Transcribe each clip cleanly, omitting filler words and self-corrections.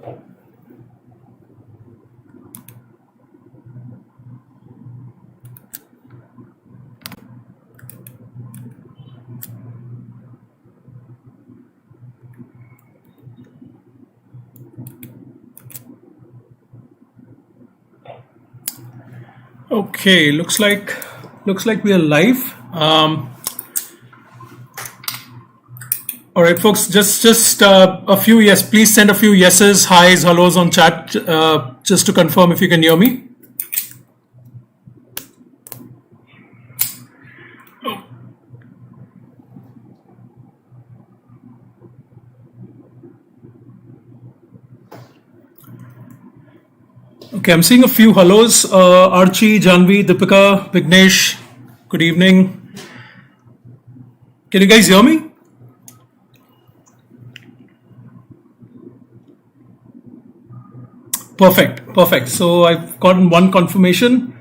Okay, looks like we are live. All right, folks, just a few yes. Please send a few yeses, highs, hellos on chat, just to confirm if you can hear me. Okay, I'm seeing a few hellos. Archie, Janvi, Deepika, Vignesh, good evening. Can you guys hear me? Perfect. So I've gotten one confirmation.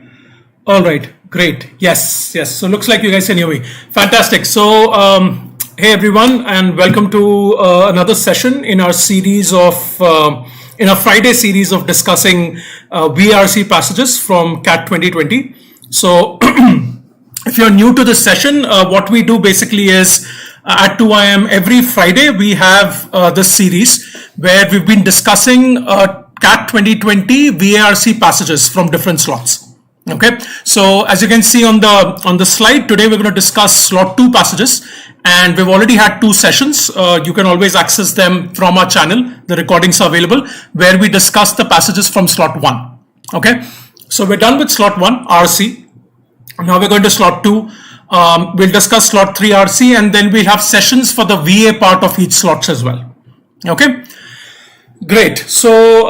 All right, great. Yes. So looks like you guys can hear me. Fantastic. So, hey everyone, and welcome to another session in our series of in our Friday series of discussing VARC passages from CAT 2020. So, if you're new to this session, what we do basically is at 2 a.m. every Friday we have this series where we've been discussing CAT 2020 VARC passages from different slots. Okay, so as you can see on the slide, today we're going to discuss slot 2 passages, and we've already had 2 sessions. You can always access them from our channel. The recordings are available where we discuss the passages from slot 1. Okay, so we're done with slot 1 RC. Now we're going to slot 2. We'll discuss slot 3 RC, and then we'll have sessions for the VA part of each slots as well. Okay, great. So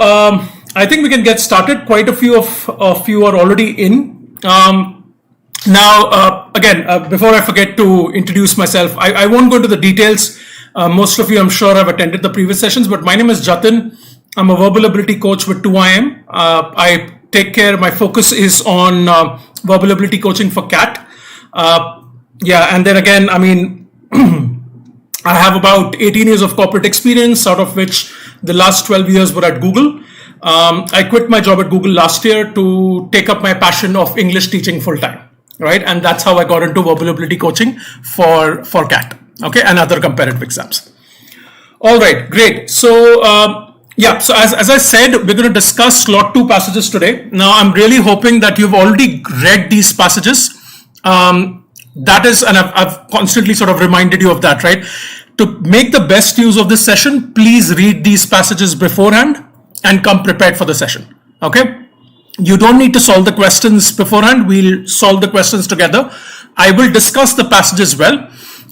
I think we can get started. Quite a few of you are already in. Now, again, before I forget to introduce myself, I won't go into the details. Most of you, I'm sure, have attended the previous sessions, but my name is Jatin. I'm a verbal ability coach with 2IM. I take care, my focus is on verbal ability coaching for CAT. And then again, I mean, I have about 18 years of corporate experience, out of which the last 12 years were at Google. I quit my job at Google last year to take up my passion of English teaching full time, right? And that's how I got into verbal ability coaching for CAT, okay, and other competitive exams. All right, great. So, so as I said, we're going to discuss slot 2 passages today. Now, I'm really hoping that you've already read these passages. That is, and I've constantly sort of reminded you of that, right? To make the best use of this session, please read these passages beforehand and come prepared for the session, okay? You don't need to solve the questions beforehand. We'll solve the questions together. I will discuss the passage as well,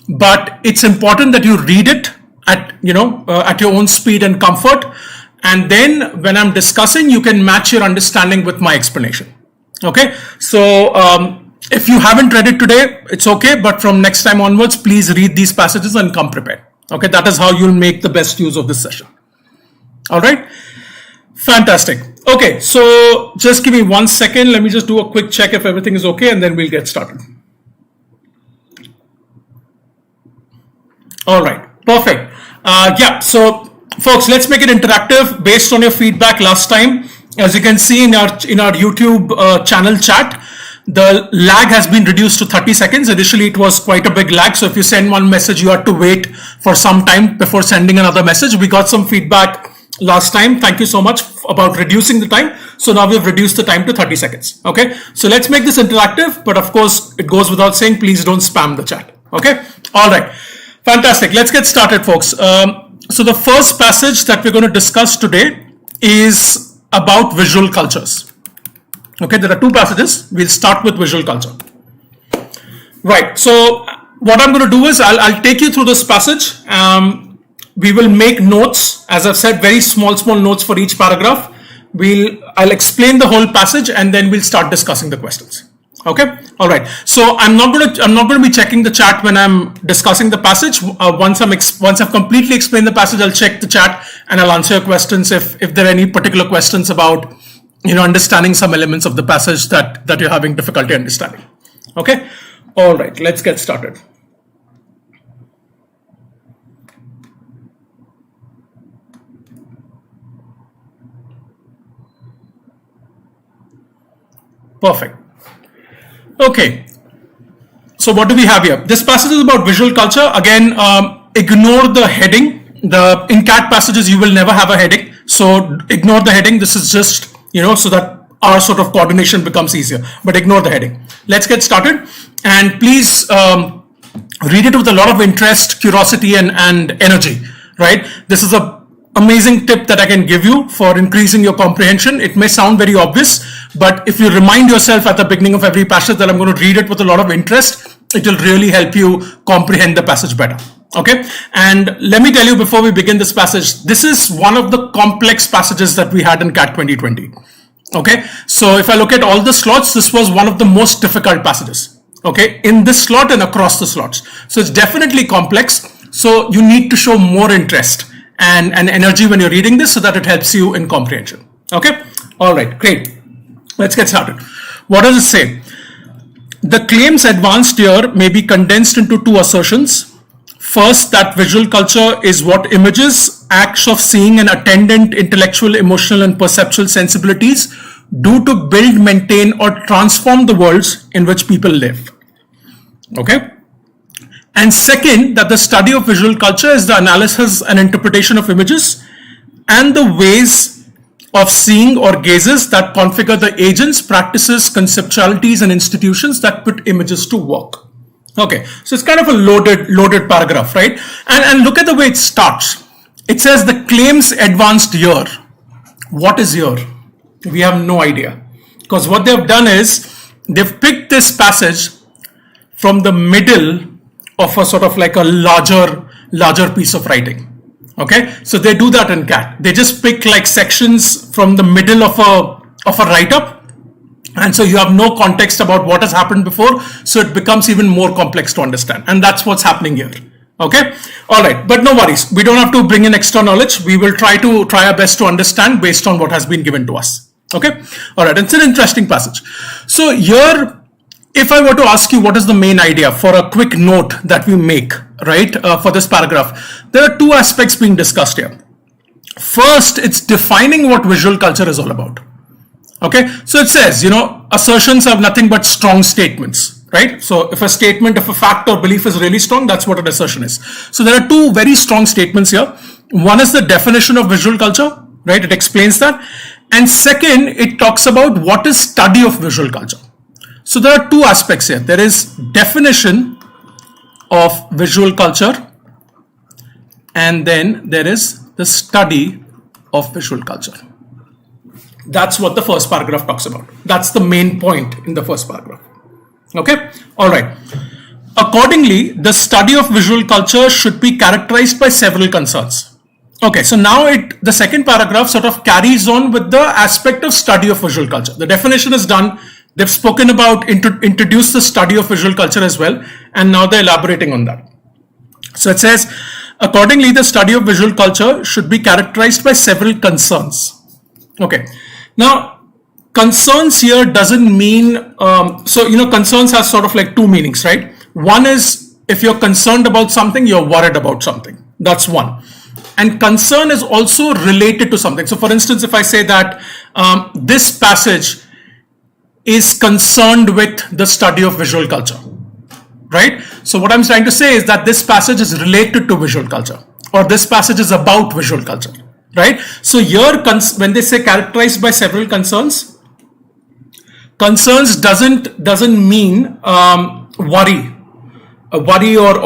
but it's important that you read it at your own speed and comfort. And then when I'm discussing, you can match your understanding with my explanation, okay? So, if you haven't read it today, it's okay, but from next time onwards, please read these passages and come prepared. Okay, that is how you'll make the best use of this session. All right, fantastic. Okay, so just give me 1 second. Let me just do a quick check if everything is okay, and then we'll get started. All right, perfect. So folks, let's make it interactive based on your feedback last time. As you can see in our YouTube channel chat, the lag has been reduced to 30 seconds. Initially, it was quite a big lag. So if you send one message, you have to wait for some time before sending another message. We got some feedback last time. Thank you so much about reducing the time. So now we've reduced the time to 30 seconds. Okay. So let's make this interactive. But of course, it goes without saying, please don't spam the chat. Okay. All right. Fantastic. Let's get started, folks. So the first passage that we're going to discuss today is about visual cultures. Okay, there are 2 passages. We'll start with visual culture. Right, so what I'm going to do is I'll take you through this passage. We will make notes, as I've said, very small notes for each paragraph. I'll explain the whole passage and then we'll start discussing the questions. Okay, all right. So I'm not going to be checking the chat when I'm discussing the passage. Once I've completely explained the passage, I'll check the chat and I'll answer your questions if there are any particular questions about understanding some elements of the passage that you're having difficulty understanding. Okay, all right, let's get started. Perfect. Okay. So what do we have here? This passage is about visual culture. Again, ignore the heading. In CAT passages, you will never have a heading. So ignore the heading. This is just, so that our sort of coordination becomes easier. But ignore the heading. Let's get started. And please read it with a lot of interest, curiosity, and energy, right? This is a amazing tip that I can give you for increasing your comprehension. It may sound very obvious, but if you remind yourself at the beginning of every passage that I'm going to read it with a lot of interest, it will really help you comprehend the passage better. Okay, and let me tell you before we begin this passage, this is one of the complex passages that we had in CAT 2020. Okay, so if I look at all the slots, this was one of the most difficult passages. Okay, in this slot and across the slots. So it's definitely complex. So you need to show more interest and energy when you're reading this so that it helps you in comprehension. Okay, all right, great. Let's get started. What does it say? The claims advanced here may be condensed into two assertions. First, that visual culture is what images, acts of seeing, and attendant intellectual, emotional, and perceptual sensibilities do to build, maintain, or transform the worlds in which people live. Okay? And second, that the study of visual culture is the analysis and interpretation of images and the ways of seeing or gazes that configure the agents, practices, conceptualities, and institutions that put images to work. Okay, so it's kind of a loaded paragraph, right? And look at the way it starts. It says the claims advanced here. What is here? We have no idea. Because what they've done is they've picked this passage from the middle of a sort of like a larger piece of writing. Okay, so they do that in CAT. They just pick like sections from the middle of a write-up. And so you have no context about what has happened before, so it becomes even more complex to understand. And that's what's happening here. Okay, all right, but no worries. We don't have to bring in extra knowledge. We will try our best to understand based on what has been given to us. Okay, all right, it's an interesting passage. So here, if I were to ask you what is the main idea for a quick note that we make, right, for this paragraph, there are two aspects being discussed here. First, it's defining what visual culture is all about. Okay, so it says, assertions have nothing but strong statements, right? So if a statement of a fact or belief is really strong, that's what an assertion is. So there are two very strong statements here. One is the definition of visual culture, right? It explains that. And second, it talks about what is study of visual culture. So there are two aspects here. There is definition of visual culture, and then there is the study of visual culture. That's what the first paragraph talks about. That's the main point in the first paragraph. Okay, all right. Accordingly, the study of visual culture should be characterized by several concerns. Okay, so now the second paragraph sort of carries on with the aspect of study of visual culture. The definition is done. They've spoken about, introduced the study of visual culture as well, and now they're elaborating on that. So it says, accordingly, the study of visual culture should be characterized by several concerns. Okay. Now, concerns here doesn't mean, concerns has sort of like two meanings, right? One is if you're concerned about something, you're worried about something. That's one. And concern is also related to something. So for instance, if I say that this passage is concerned with the study of visual culture, right? So what I'm trying to say is that this passage is related to visual culture, or this passage is about visual culture. Right? So here, when they say characterized by several concerns, concerns doesn't mean worry or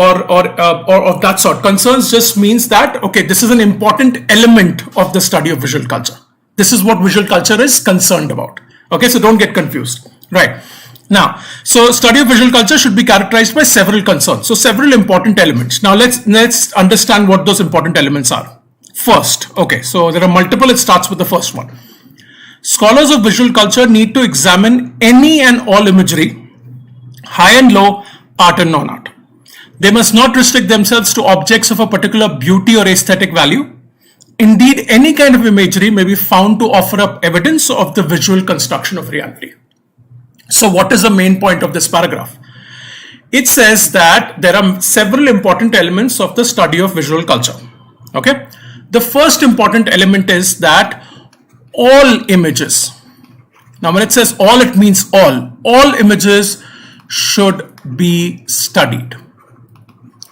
of that sort. Concerns just means that, okay, this is an important element of the study of visual culture. This is what visual culture is concerned about. Okay, so don't get confused. Right. Now, so study of visual culture should be characterized by several concerns. So several important elements. Now let's understand what those important elements are. First, okay, so there are multiple. It starts with the first one. Scholars of visual culture need to examine any and all imagery, high and low, art and non-art. They must not restrict themselves to objects of a particular beauty or aesthetic value. Indeed, any kind of imagery may be found to offer up evidence of the visual construction of reality. So what is the main point of this paragraph? It says that there are several important elements of the study of visual culture. Okay. The first important element is that all images, Now, when it says all, it means all images should be studied.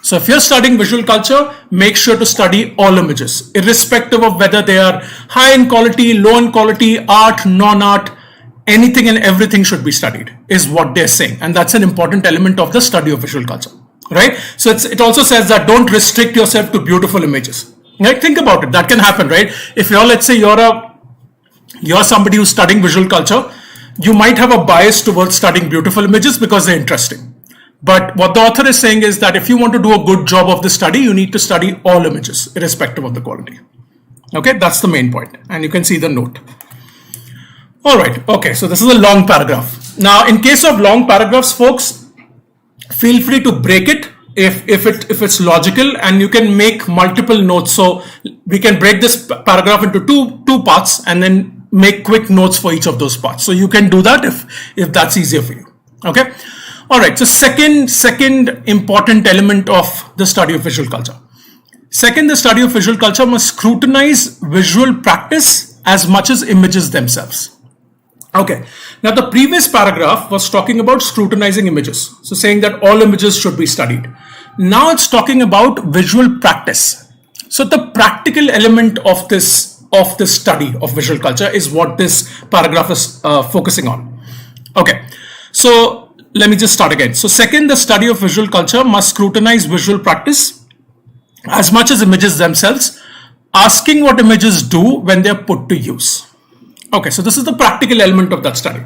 So if you're studying visual culture, make sure to study all images, irrespective of whether they are high in quality, low in quality, art, non-art, anything and everything should be studied, is what they're saying. And that's an important element of the study of visual culture, right? So it also says that don't restrict yourself to beautiful images. Right? Think about it. That can happen, right? If you're, let's say you're somebody who's studying visual culture, you might have a bias towards studying beautiful images because they're interesting. But what the author is saying is that if you want to do a good job of the study, you need to study all images, irrespective of the quality. Okay, that's the main point. And you can see the note. All right, okay, so this is a long paragraph. Now, in case of long paragraphs, folks, feel free to break it if it's logical, and you can make multiple notes. So we can break this paragraph into two parts and then make quick notes for each of those parts. So you can do that if that's easier for you. Okay. All right. So second important element of the study of visual culture. Second, the study of visual culture must scrutinize visual practice as much as images themselves. Okay. Now the previous paragraph was talking about scrutinizing images. So saying that all images should be studied. Now it's talking about visual practice. So the practical element of this study of visual culture is what this paragraph is focusing on. Okay. So let me just start again. So second, the study of visual culture must scrutinize visual practice as much as images themselves, asking what images do when they're put to use. Okay, so this is the practical element of that study.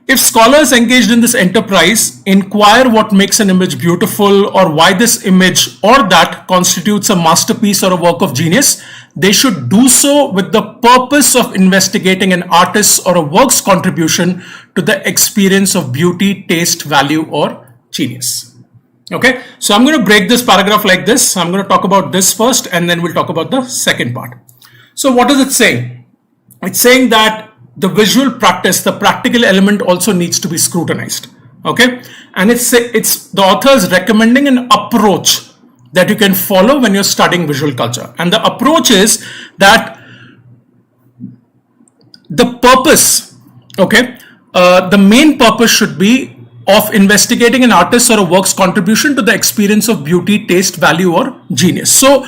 If scholars engaged in this enterprise inquire what makes an image beautiful or why this image or that constitutes a masterpiece or a work of genius, they should do so with the purpose of investigating an artist's or a work's contribution to the experience of beauty, taste, value, or genius. Okay, so I'm going to break this paragraph like this. I'm going to talk about this first and then we'll talk about the second part. So what is it saying? It's saying that the visual practice, the practical element also needs to be scrutinized. Okay, and it's the author is recommending an approach that you can follow when you're studying visual culture. And the approach is that the purpose, okay, the main purpose should be of investigating an artist's or a work's contribution to the experience of beauty, taste, value, or genius. So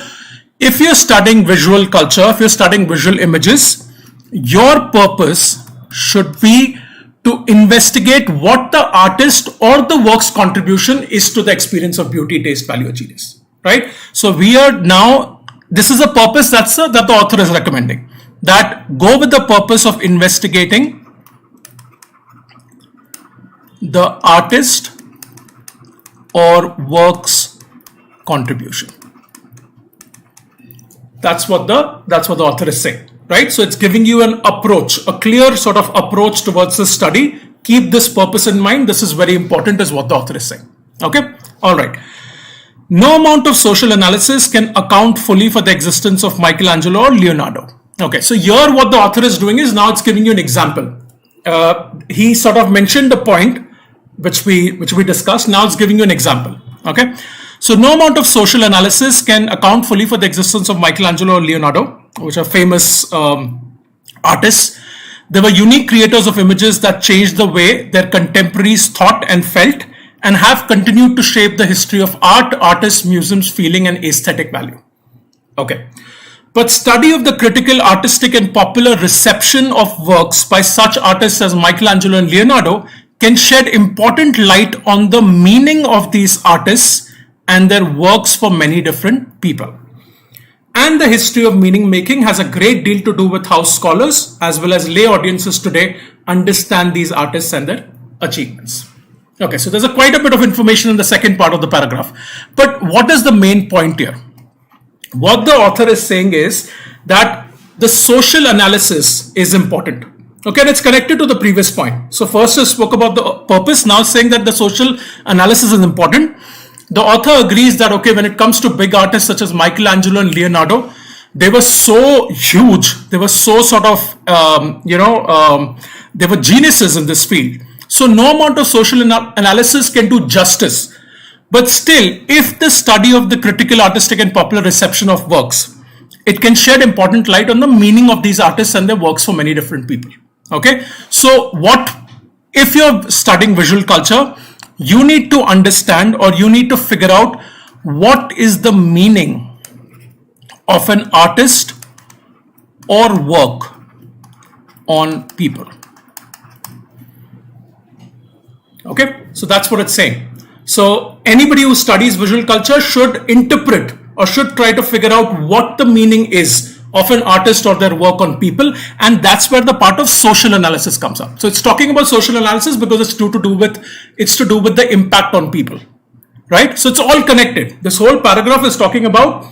if you're studying visual culture, if you're studying visual images, your purpose should be to investigate what the artist or the work's contribution is to the experience of beauty, taste, value, or genius. Right? So we are now, this is a purpose that the author is recommending. That go with the purpose of investigating the artist or work's contribution. That's what the author is saying. Right? So it's giving you an approach, a clear sort of approach towards the study. Keep this purpose in mind. This is very important, is what the author is saying. Okay? All right. No amount of social analysis can account fully for the existence of Michelangelo or Leonardo. Okay, so here what the author is doing is now it's giving you an example. He sort of mentioned the point which we discussed. Now it's giving you an example. Okay, so no amount of social analysis can account fully for the existence of Michelangelo or Leonardo, which are famous artists. They were unique creators of images that changed the way their contemporaries thought and felt, and have continued to shape the history of art, artists, museums, feeling, and aesthetic value. Okay. But study of the critical, artistic, and popular reception of works by such artists as Michelangelo and Leonardo can shed important light on the meaning of these artists and their works for many different people. And the history of meaning making has a great deal to do with how scholars, as well as lay audiences today, understand these artists and their achievements. Okay, so there's quite a bit of information in the second part of the paragraph. But what is the main point here? What the author is saying is that the social analysis is important. Okay, and it's connected to the previous point. So first I spoke about the purpose, now saying that the social analysis is important. The author agrees that, okay, when it comes to big artists such as Michelangelo and Leonardo, they were so huge. They were so sort of, they were geniuses in this field. So no amount of social analysis can do justice. But still, if the study of the critical, artistic, and popular reception of works, it can shed important light on the meaning of these artists and their works for many different people. Okay, so if you're studying visual culture, you need to understand, or you need to figure out, what is the meaning of an artist or work on people. Okay, so that's what it's saying. So anybody who studies visual culture should interpret, or should try to figure out what the meaning is of an artist or their work on people, and that's where the part of social analysis comes up. So it's talking about social analysis because it's to do with the impact on people, right? So it's all connected. This whole paragraph is talking about,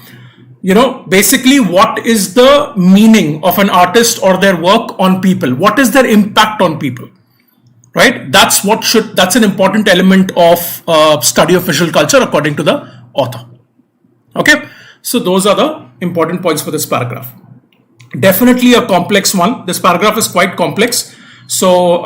basically what is the meaning of an artist or their work on people? What is their impact on people? Right? That's an important element of study of visual culture according to the author. Okay, so those are the important points for this paragraph. Definitely a complex one. This paragraph is quite complex. So,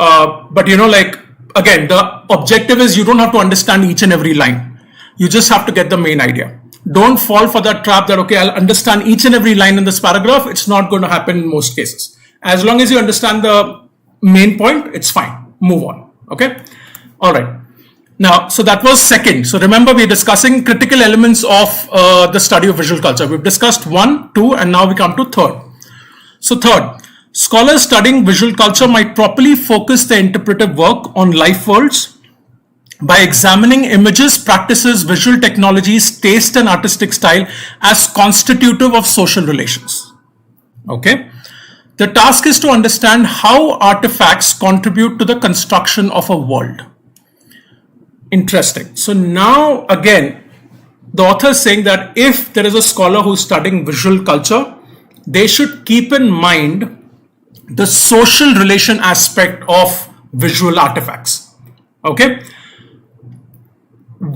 but again, the objective is you don't have to understand each and every line. You just have to get the main idea. Don't fall for that trap that, okay, I'll understand each and every line in this paragraph. It's not going to happen in most cases. As long as you understand the main point, it's fine. Move on. Okay. All right. Now, so that was second. So remember, we're discussing critical elements of the study of visual culture. We've discussed 1, 2, and now we come to third. So third, scholars studying visual culture might properly focus their interpretive work on life worlds by examining images, practices, visual technologies, taste, and artistic style as constitutive of social relations. Okay. The task is to understand how artifacts contribute to the construction of a world. Interesting. So now again, the author is saying that if there is a scholar who's studying visual culture, they should keep in mind the social relation aspect of visual artifacts. Okay.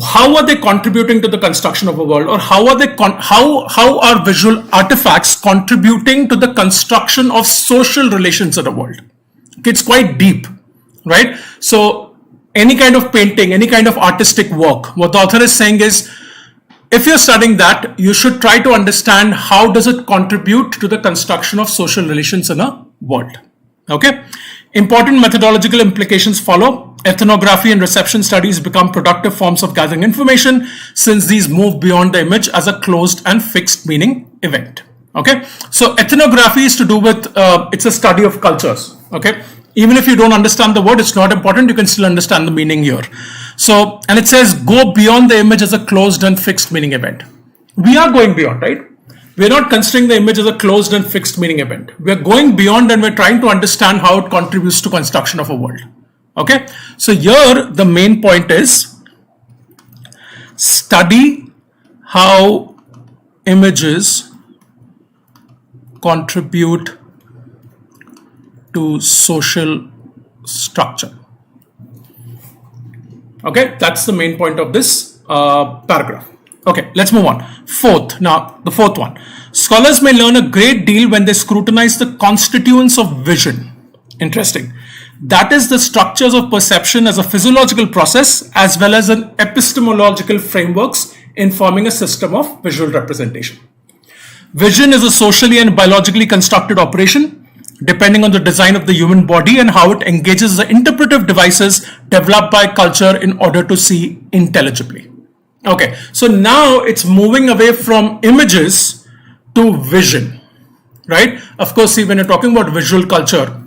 How are they contributing to the construction of a world, or how are visual artifacts contributing to the construction of social relations in a world? Okay, it's quite deep, right? So any kind of painting, any kind of artistic work, what the author is saying is, if you're studying that, you should try to understand how does it contribute to the construction of social relations in a world. Okay. Important methodological implications follow. Ethnography and reception studies become productive forms of gathering information, since these move beyond the image as a closed and fixed meaning event. Okay, so ethnography is to do with it's a study of cultures. Okay, even if you don't understand the word, it's not important. You can still understand the meaning here. So, and it says go beyond the image as a closed and fixed meaning event. We are going beyond, right? We're not considering the image as a closed and fixed meaning event. We're going beyond, and we're trying to understand how it contributes to construction of a world. Okay, so here the main point is study how images contribute to social structure. Okay, that's the main point of this paragraph. Okay, let's move on. Now the fourth one. Scholars may learn a great deal when they scrutinize the constituents of vision. Interesting. That is the structures of perception as a physiological process, as well as an epistemological frameworks in forming a system of visual representation. Vision is a socially and biologically constructed operation, depending on the design of the human body and how it engages the interpretive devices developed by culture in order to see intelligibly. Okay, so now it's moving away from images to vision, right? Of course, see, when you're talking about visual culture,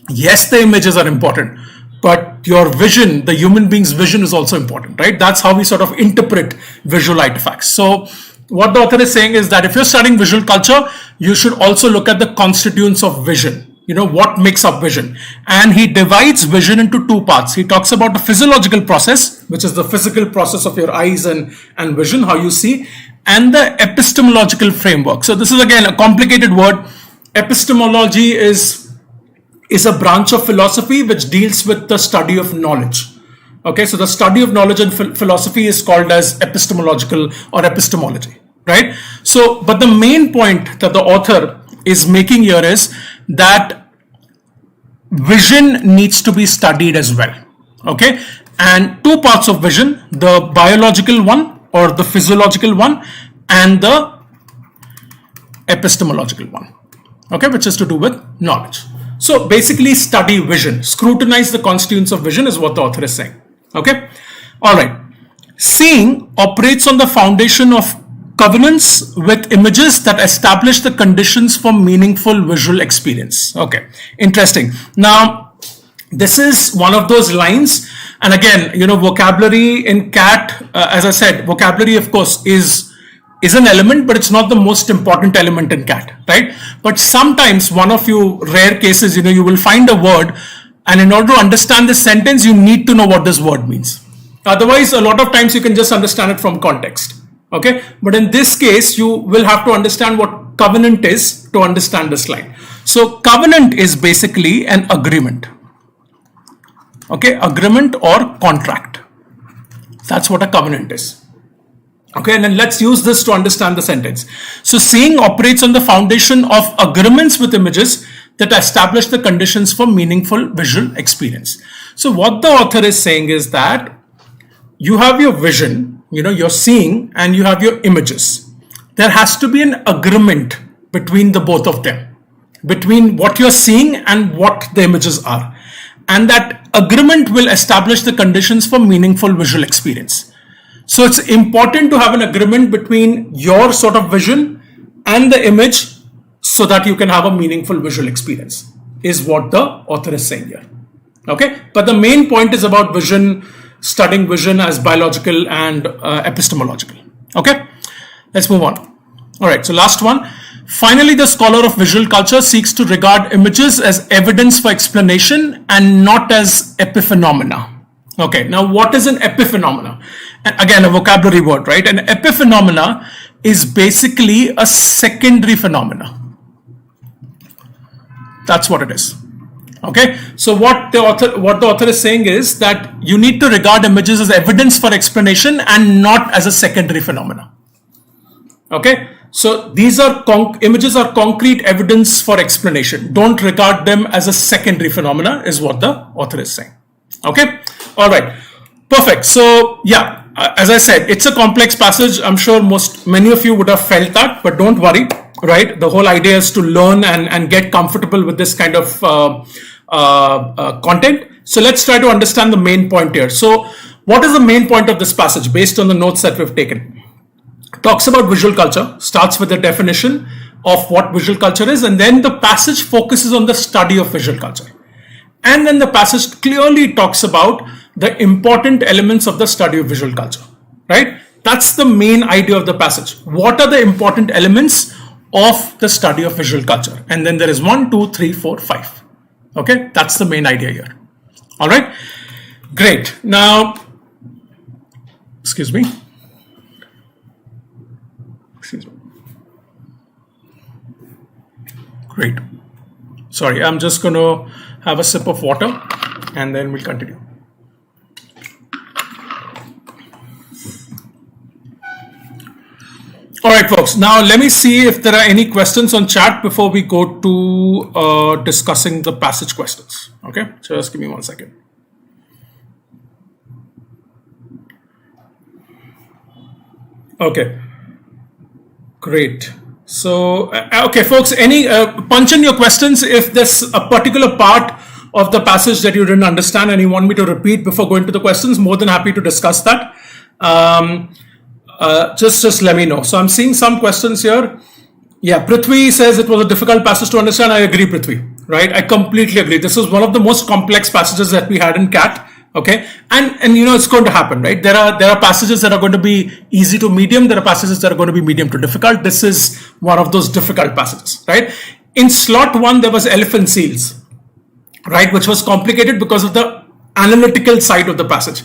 yes, the images are important, but your vision, the human being's vision, is also important, right? That's how we sort of interpret visual artifacts. So what the author is saying is that if you're studying visual culture, you should also look at the constituents of vision. What makes up vision. And he divides vision into two parts. He talks about the physiological process, which is the physical process of your eyes and vision, how you see, and the epistemological framework. So this is again a complicated word. Epistemology is a branch of philosophy which deals with the study of knowledge. Okay, so the study of knowledge and philosophy is called as epistemological or epistemology, right? So, but the main point that the author is making here is that vision needs to be studied as well. Okay, and two parts of vision: the biological one or the physiological one, and the epistemological one. Okay, which is to do with knowledge. So basically study vision, scrutinize the constituents of vision is what the author is saying. Okay. All right. Seeing operates on the foundation of covenants with images that establish the conditions for meaningful visual experience. Okay. Interesting. Now, this is one of those lines. And again, vocabulary in CAT, as I said, vocabulary, of course, is an element, but it's not the most important element in CAT, right? But sometimes one of you rare cases, you will find a word, and in order to understand this sentence, you need to know what this word means. Otherwise, a lot of times you can just understand it from context, okay? But in this case, you will have to understand what covenant is to understand this line. So covenant is basically an agreement, okay? Agreement or contract. That's what a covenant is. Okay, and then let's use this to understand the sentence. So seeing operates on the foundation of agreements with images that establish the conditions for meaningful visual experience. So what the author is saying is that you have your vision, you're seeing, and you have your images. There has to be an agreement between the both of them, between what you're seeing and what the images are. And that agreement will establish the conditions for meaningful visual experience. So it's important to have an agreement between your sort of vision and the image so that you can have a meaningful visual experience, is what the author is saying here. Okay, but the main point is about vision, studying vision as biological and epistemological. Okay, let's move on. All right, so last one. Finally, the scholar of visual culture seeks to regard images as evidence for explanation and not as epiphenomena. Okay, now what is an epiphenomena? Again, a vocabulary word, right? An epiphenomena is basically a secondary phenomena. That's what it is. Okay, so what the author is saying is that you need to regard images as evidence for explanation and not as a secondary phenomena. Okay, so these are images are concrete evidence for explanation. Don't regard them as a secondary phenomena, is what the author is saying. Okay, all right, perfect. So yeah, as I said, it's a complex passage. I'm sure many of you would have felt that, but don't worry, right? The whole idea is to learn and get comfortable with this kind of content. So let's try to understand the main point here. So what is the main point of this passage based on the notes that we've taken? Talks about visual culture, starts with the definition of what visual culture is, and then the passage focuses on the study of visual culture. And then the passage clearly talks about the important elements of the study of visual culture, right? That's the main idea of the passage. What are the important elements of the study of visual culture? And then there is 1, 2, 3, 4, 5. Okay, that's the main idea here. All right, great. Now, excuse me. Great. Sorry, I'm just going to have a sip of water and then we'll continue. All right, folks. Now, let me see if there are any questions on chat before we go to discussing the passage questions. Okay, just give me 1 second. Okay, great. So, okay, folks, any punch in your questions if there's a particular part of the passage that you didn't understand and you want me to repeat before going to the questions. More than happy to discuss that. Just let me know. So I'm seeing some questions here. Yeah, Prithvi says it was a difficult passage to understand. I agree, Prithvi, right? I completely agree. This is one of the most complex passages that we had in CAT. Okay, and it's going to happen, right? There are passages that are going to be easy to medium. There are passages that are going to be medium to difficult. This is one of those difficult passages, right? In slot 1, there was elephant seals, right, which was complicated because of the analytical side of the passage.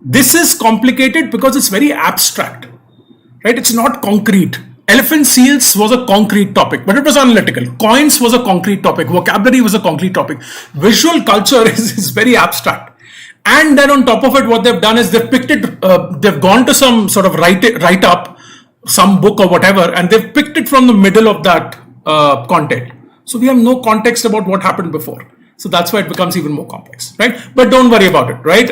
This is complicated because it's very abstract, right? It's not concrete. Elephant seals was a concrete topic, but it was analytical. Coins was a concrete topic. Vocabulary was a concrete topic. Visual culture is very abstract. And then on top of it, what they've done is they've picked it, they've gone to some sort of write up, some book or whatever, and they've picked it from the middle of that content. So we have no context about what happened before. So that's why it becomes even more complex, right? But don't worry about it, right?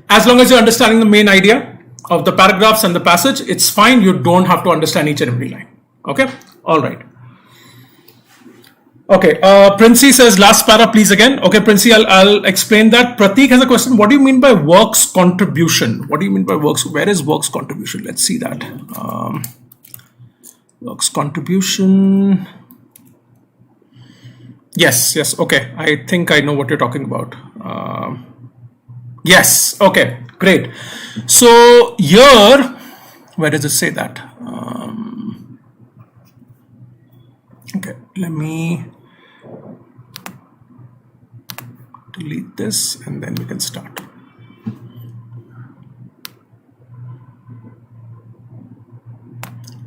As long as you're understanding the main idea of the paragraphs and the passage, it's fine. You don't have to understand each and every line. Okay? All right. Okay, Princey says last para, please again. Okay, Princey, I'll explain that. Prateek has a question. What do you mean by works contribution? What do you mean by works? Where is works contribution? Let's see that. Works contribution. Yes. Okay, I think I know what you're talking about. Yes. Okay, great. So here, where does it say that? Okay, let me delete this and then we can start.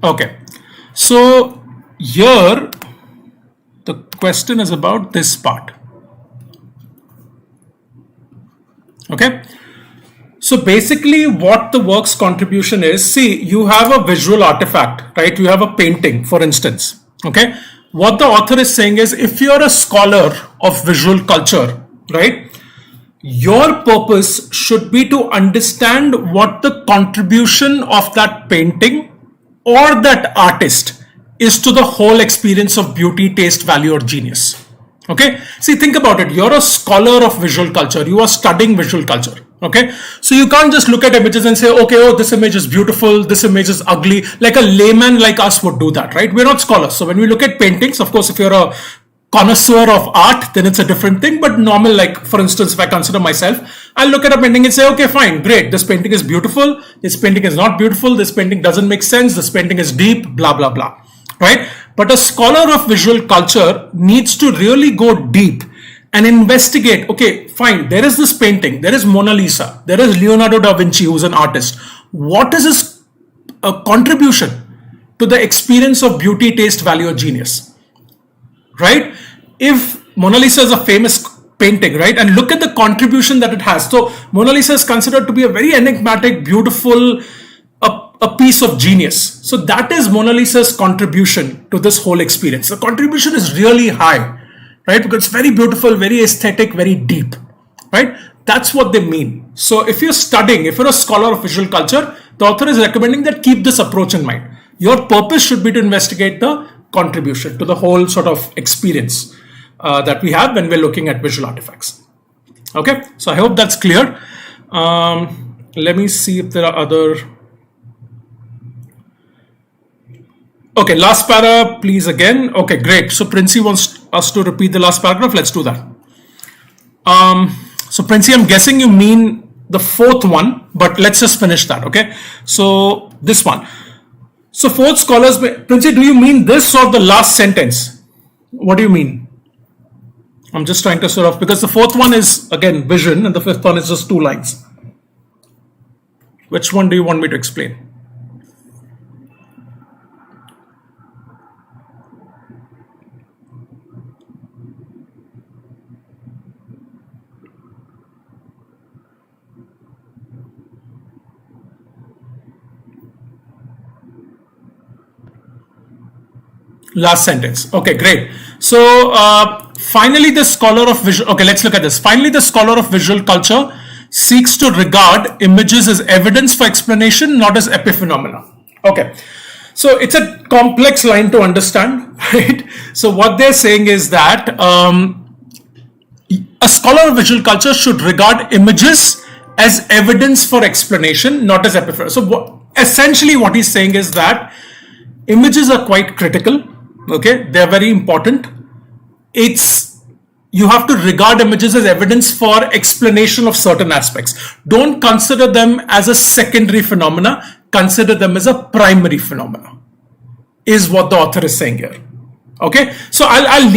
Okay, so here the question is about this part. Okay, so basically what the works contribution is, see, you have a visual artifact, right? You have a painting, for instance. Okay, what the author is saying is, if you're a scholar of visual culture, right, your purpose should be to understand what the contribution of that painting or that artist is to the whole experience of beauty, taste, value, or genius. Okay, see, think about it. You're a scholar of visual culture. You are studying visual culture. Okay, so you can't just look at images and say, okay, oh, this image is beautiful, this image is ugly. Like a layman like us would do that, right? We're not scholars. So when we look at paintings, of course, if you're a connoisseur of art, then it's a different thing. But normal, like for instance, if I consider myself, I'll look at a painting and say, okay, fine, great. This painting is beautiful. This painting is not beautiful. This painting doesn't make sense. This painting is deep, blah, blah, blah, right? But a scholar of visual culture needs to really go deep and investigate. Okay, fine, there is this painting, there is Mona Lisa, there is Leonardo da Vinci, who's an artist. What is his contribution to the experience of beauty, taste, value, or genius? Right? If Mona Lisa is a famous painting, right, and look at the contribution that it has. So Mona Lisa is considered to be a very enigmatic, beautiful, a piece of genius. So that is Mona Lisa's contribution to this whole experience. The contribution is really high, right? Because it's very beautiful, very aesthetic, very deep, right? That's what they mean. So if you're studying, if you're a scholar of visual culture, the author is recommending that keep this approach in mind. Your purpose should be to investigate the contribution to the whole sort of experience that we have when we're looking at visual artifacts. Okay, so I hope that's clear. Let me see if there are other. Okay, last para, please again. Okay, great. So Princey wants us to repeat the last paragraph. Let's do that. So Princey, I'm guessing you mean the fourth one, but let's just finish that. Okay, so this one. So fourth scholars, Princey, do you mean this or the last sentence? What do you mean? I'm just trying to sort of, because the fourth one is again vision and the fifth one is just 2 lines. Which one do you want me to explain? Last sentence. Okay, great. So finally, the scholar of visual. Okay, let's look at this. Finally, the scholar of visual culture seeks to regard images as evidence for explanation, not as epiphenomena. Okay, so it's a complex line to understand, right? So what they're saying is that a scholar of visual culture should regard images as evidence for explanation, not as epiphenomena. So essentially, what he's saying is that images are quite critical. Okay, they're very important. You have to regard images as evidence for explanation of certain aspects. Don't consider them as a secondary phenomena. Consider them as a primary phenomena, is what the author is saying here. Okay, so I'll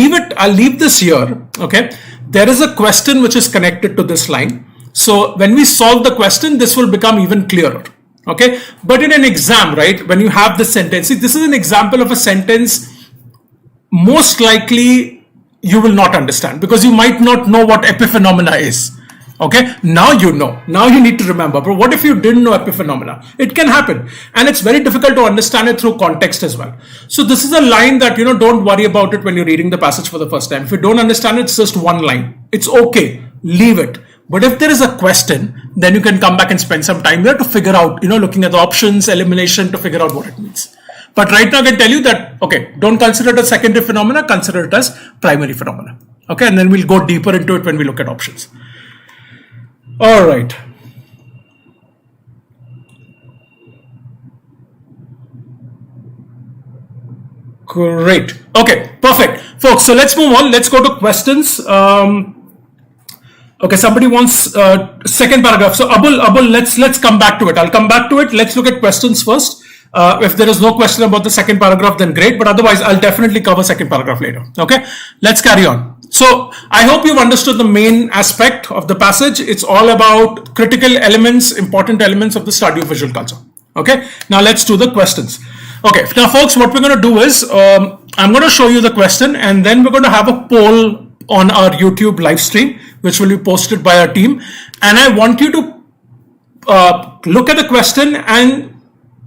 leave this here. Okay, there is a question which is connected to this line. So when we solve the question, this will become even clearer. Okay, but in an exam, right, when you have this sentence, see, this is an example of a sentence most likely you will not understand because you might not know what epiphenomena is. Okay, now you know. Now you need to remember. But what if you didn't know epiphenomena? It can happen, and it's very difficult to understand it through context as well. So this is a line that, don't worry about it when you're reading the passage for the first time. If you don't understand it, it's just one line. It's okay. Leave it. But if there is a question, then you can come back and spend some time there to figure out, looking at the options, elimination, to figure out what it means. But right now I can tell you that, okay, don't consider it as secondary phenomena, consider it as primary phenomena. Okay, and then we'll go deeper into it when we look at options. All right. Great. Okay, perfect. Folks, so let's move on. Let's go to questions. Okay, somebody wants second paragraph. So Abul, let's come back to it. I'll come back to it. Let's look at questions first. If there is no question about the second paragraph, then great. But otherwise, I'll definitely cover second paragraph later. Okay, let's carry on. So I hope you've understood the main aspect of the passage. It's all about critical elements, important elements of the study of visual culture. Okay, now let's do the questions. Okay, now folks, what we're going to do is I'm going to show you the question, and then we're going to have a poll on our YouTube live stream, which will be posted by our team. And I want you to look at the question and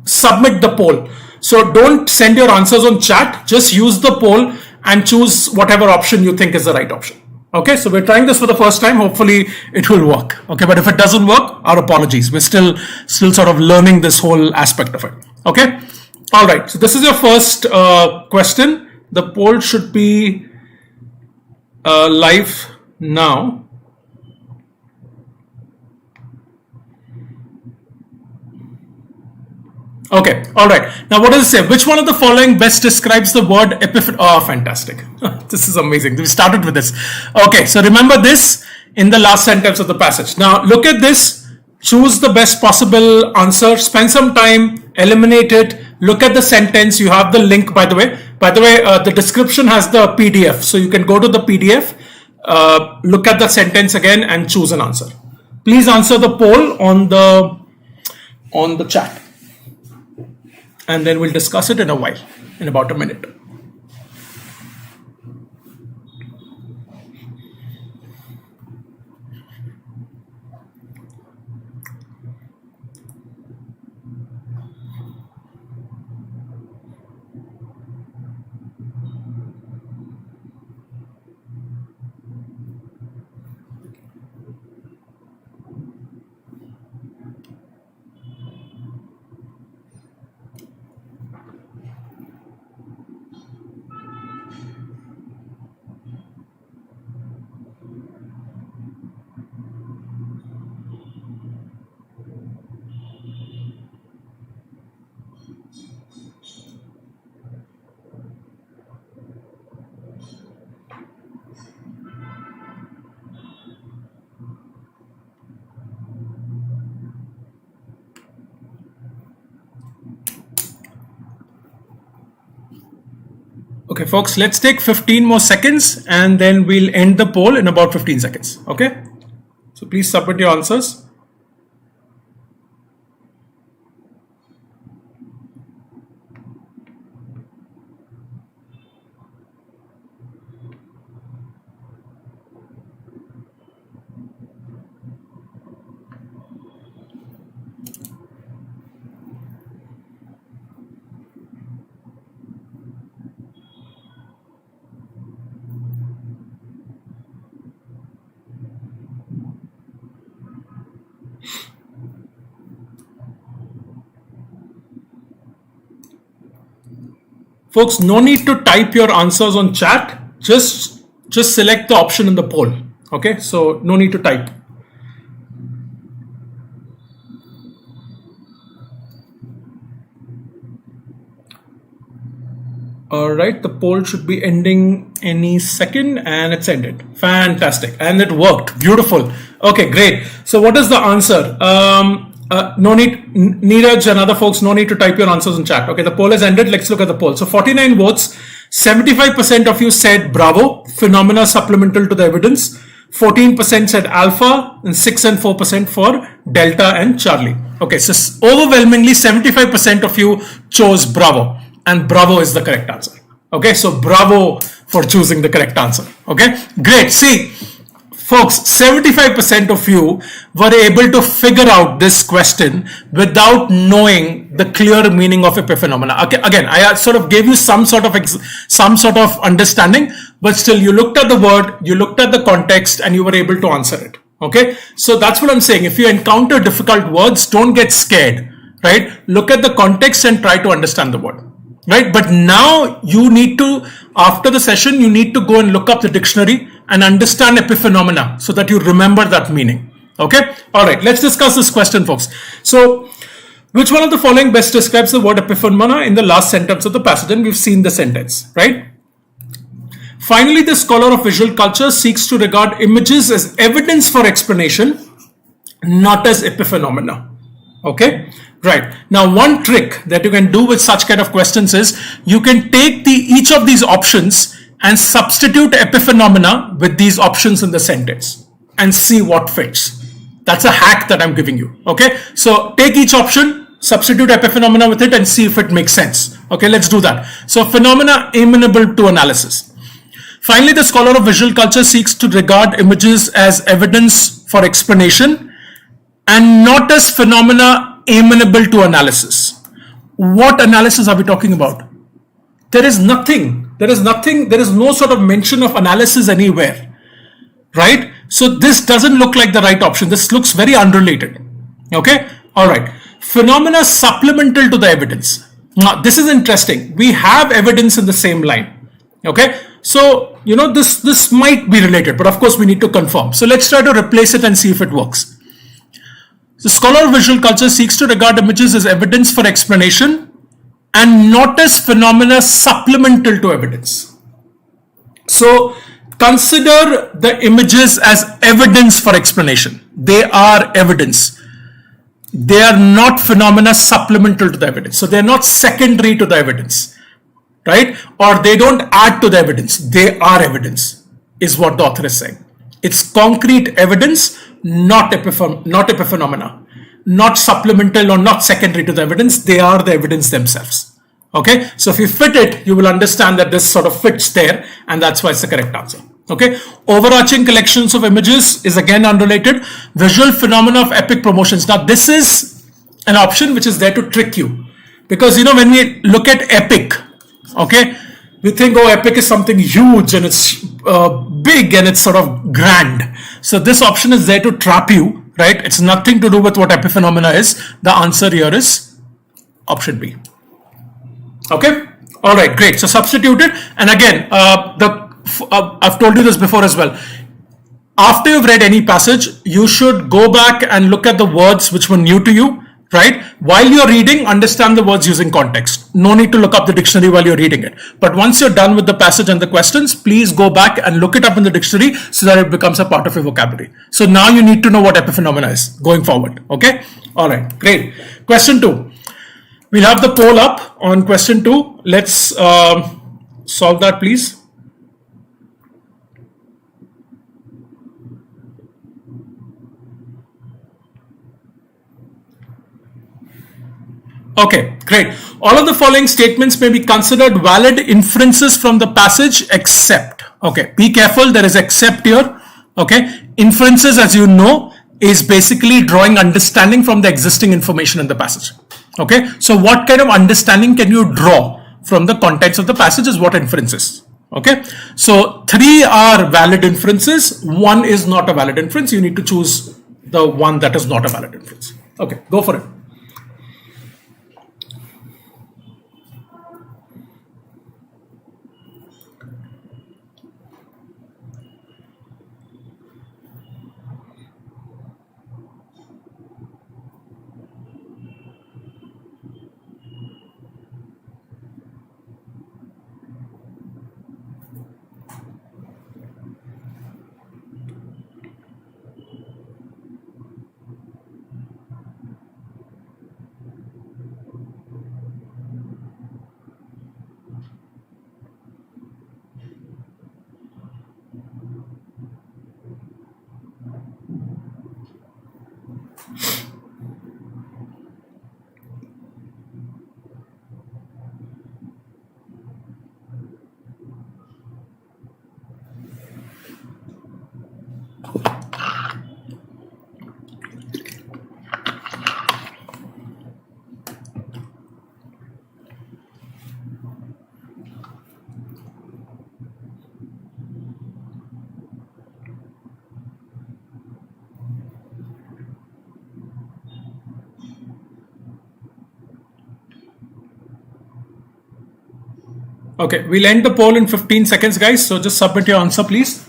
submit the poll. So don't send your answers on chat, just use the poll and choose whatever option you think is the right option. Okay, so we're trying this for the first time. Hopefully it will work. Okay, but if it doesn't work, our apologies. We're still sort of learning this whole aspect of it. Okay, all right. So this is your first question. The poll should be live now. Okay, all right. Now, what does it say? Which one of the following best describes the word epiphany? Oh, fantastic. This is amazing. We started with this. Okay, so remember this in the last sentence of the passage. Now, look at this. Choose the best possible answer. Spend some time, eliminate it. Look at the sentence. You have the link, by the way. The description has the PDF. So you can go to the PDF, look at the sentence again and choose an answer. Please answer the poll on the chat. And then we'll discuss it in a while, in about a minute. Okay, folks, let's take 15 more seconds and then we'll end the poll in about 15 seconds. Okay, so please submit your answers. Folks, no need to type your answers on chat. Just select the option in the poll. Okay, so no need to type. All right, the poll should be ending any second, and it's ended. Fantastic, and it worked. Beautiful. Okay, great. So what is the answer? No need, Neeraj and other folks, no need to type your answers in chat. Okay, the poll has ended. Let's look at the poll. So 49 votes, 75% of you said bravo, phenomena supplemental to the evidence. 14% said alpha, and 6 and 4% for delta and Charlie. Okay, so overwhelmingly 75% of you chose bravo, and bravo is the correct answer. Okay, so bravo for choosing the correct answer. Okay, great. See, folks, 75% of you were able to figure out this question without knowing the clear meaning of epiphenomena. Okay, again, I sort of gave you some sort of understanding, but still you looked at the word, you looked at the context, and you were able to answer it. Okay, so that's what I'm saying. If you encounter difficult words, don't get scared, right? Look at the context and try to understand the word. right? But now you need to, after the session, you need to go and look up the dictionary and understand epiphenomena so that you remember that meaning. Okay? All right, let's discuss this question, folks. So, which one of the following best describes the word epiphenomena in the last sentence of the passage? And we've seen the sentence, right? Finally, the scholar of visual culture seeks to regard images as evidence for explanation, not as epiphenomena. Okay? Right. Now, one trick that you can do with such kind of questions is you can take each of these options and substitute epiphenomena with these options in the sentence and see what fits. That's a hack that I'm giving you. Okay? So take each option, substitute epiphenomena with it and see if it makes sense. Okay, let's do that. So phenomena amenable to analysis. Finally, the scholar of visual culture seeks to regard images as evidence for explanation and not as phenomena amenable to analysis. What analysis are we talking about? There is nothing, there is no sort of mention of analysis anywhere, right? So this doesn't look like the right option. This looks very unrelated. Okay, all right. Phenomena supplemental to the evidence. Now, this is interesting. We have evidence in the same line. Okay, so this might be related, but of course we need to confirm. So let's try to replace it and see if it works. The scholar of visual culture seeks to regard images as evidence for explanation and not as phenomena supplemental to evidence. So consider the images as evidence for explanation. They are evidence. They are not phenomena supplemental to the evidence. So they're not secondary to the evidence, right? Or they don't add to the evidence. They are evidence, is what the author is saying. It's concrete evidence, not epiphenomena, not supplemental or not secondary to the evidence. They are the evidence themselves. Okay, so if you fit it, you will understand that this sort of fits there, and that's why it's the correct answer. Okay, overarching collections of images is again unrelated. Visual phenomena of epic promotions. Now, this is an option which is there to trick you, because when we look at epic, okay, we think, oh, epic is something huge and it's big and it's sort of grand. So this option is there to trap you, right? It's nothing to do with what epiphenomena is. The answer here is option B. Okay, all right, great. So substitute it, and again, I've told you this before as well. After you've read any passage, you should go back and look at the words which were new to you, right? While you're reading, understand the words using context. No need to look up the dictionary while you're reading it. But once you're done with the passage and the questions, please go back and look it up in the dictionary so that it becomes a part of your vocabulary. So now you need to know what epiphenomena is going forward. Okay, all right, great. Question 2. We'll have the poll up on question 2. Let's solve that, please. Okay, great. All of the following statements may be considered valid inferences from the passage except. Okay, be careful, there is except here. Okay, inferences, as you know, is basically drawing understanding from the existing information in the passage. Okay, so what kind of understanding can you draw from the contents of the passage is what inference is. Okay, so 3 are valid inferences, 1 is not a valid inference. You need to choose the one that is not a valid inference. Okay, go for it. Okay, we'll end the poll in 15 seconds, guys. So just submit your answer, please.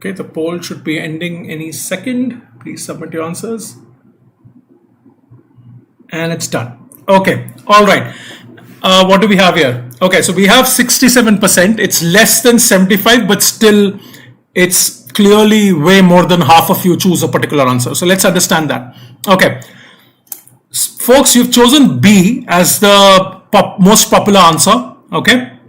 Okay, the poll should be ending any second. Please submit your answers. And it's done. Okay, all right. What do we have here? Okay, so we have 67%. It's less than 75, but still it's clearly way more than half of you choose a particular answer. So let's understand that. Okay, folks, you've chosen B as the most popular answer. Okay.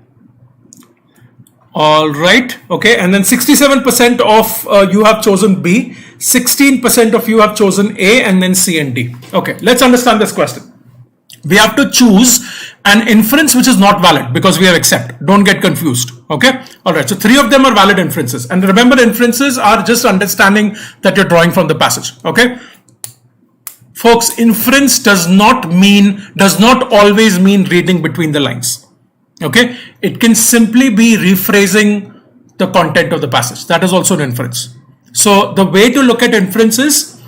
All right. Okay. And then 67% of you have chosen B. 16% of you have chosen A, and then C and D. Okay. Let's understand this question. We have to choose an inference which is not valid because we have except. Don't get confused. Okay. All right. So 3 of them are valid inferences. And remember, inferences are just understanding that you're drawing from the passage. Okay. Folks, inference does not always mean reading between the lines. Okay, it can simply be rephrasing the content of the passage. That is also an inference. So the way to look at inference is,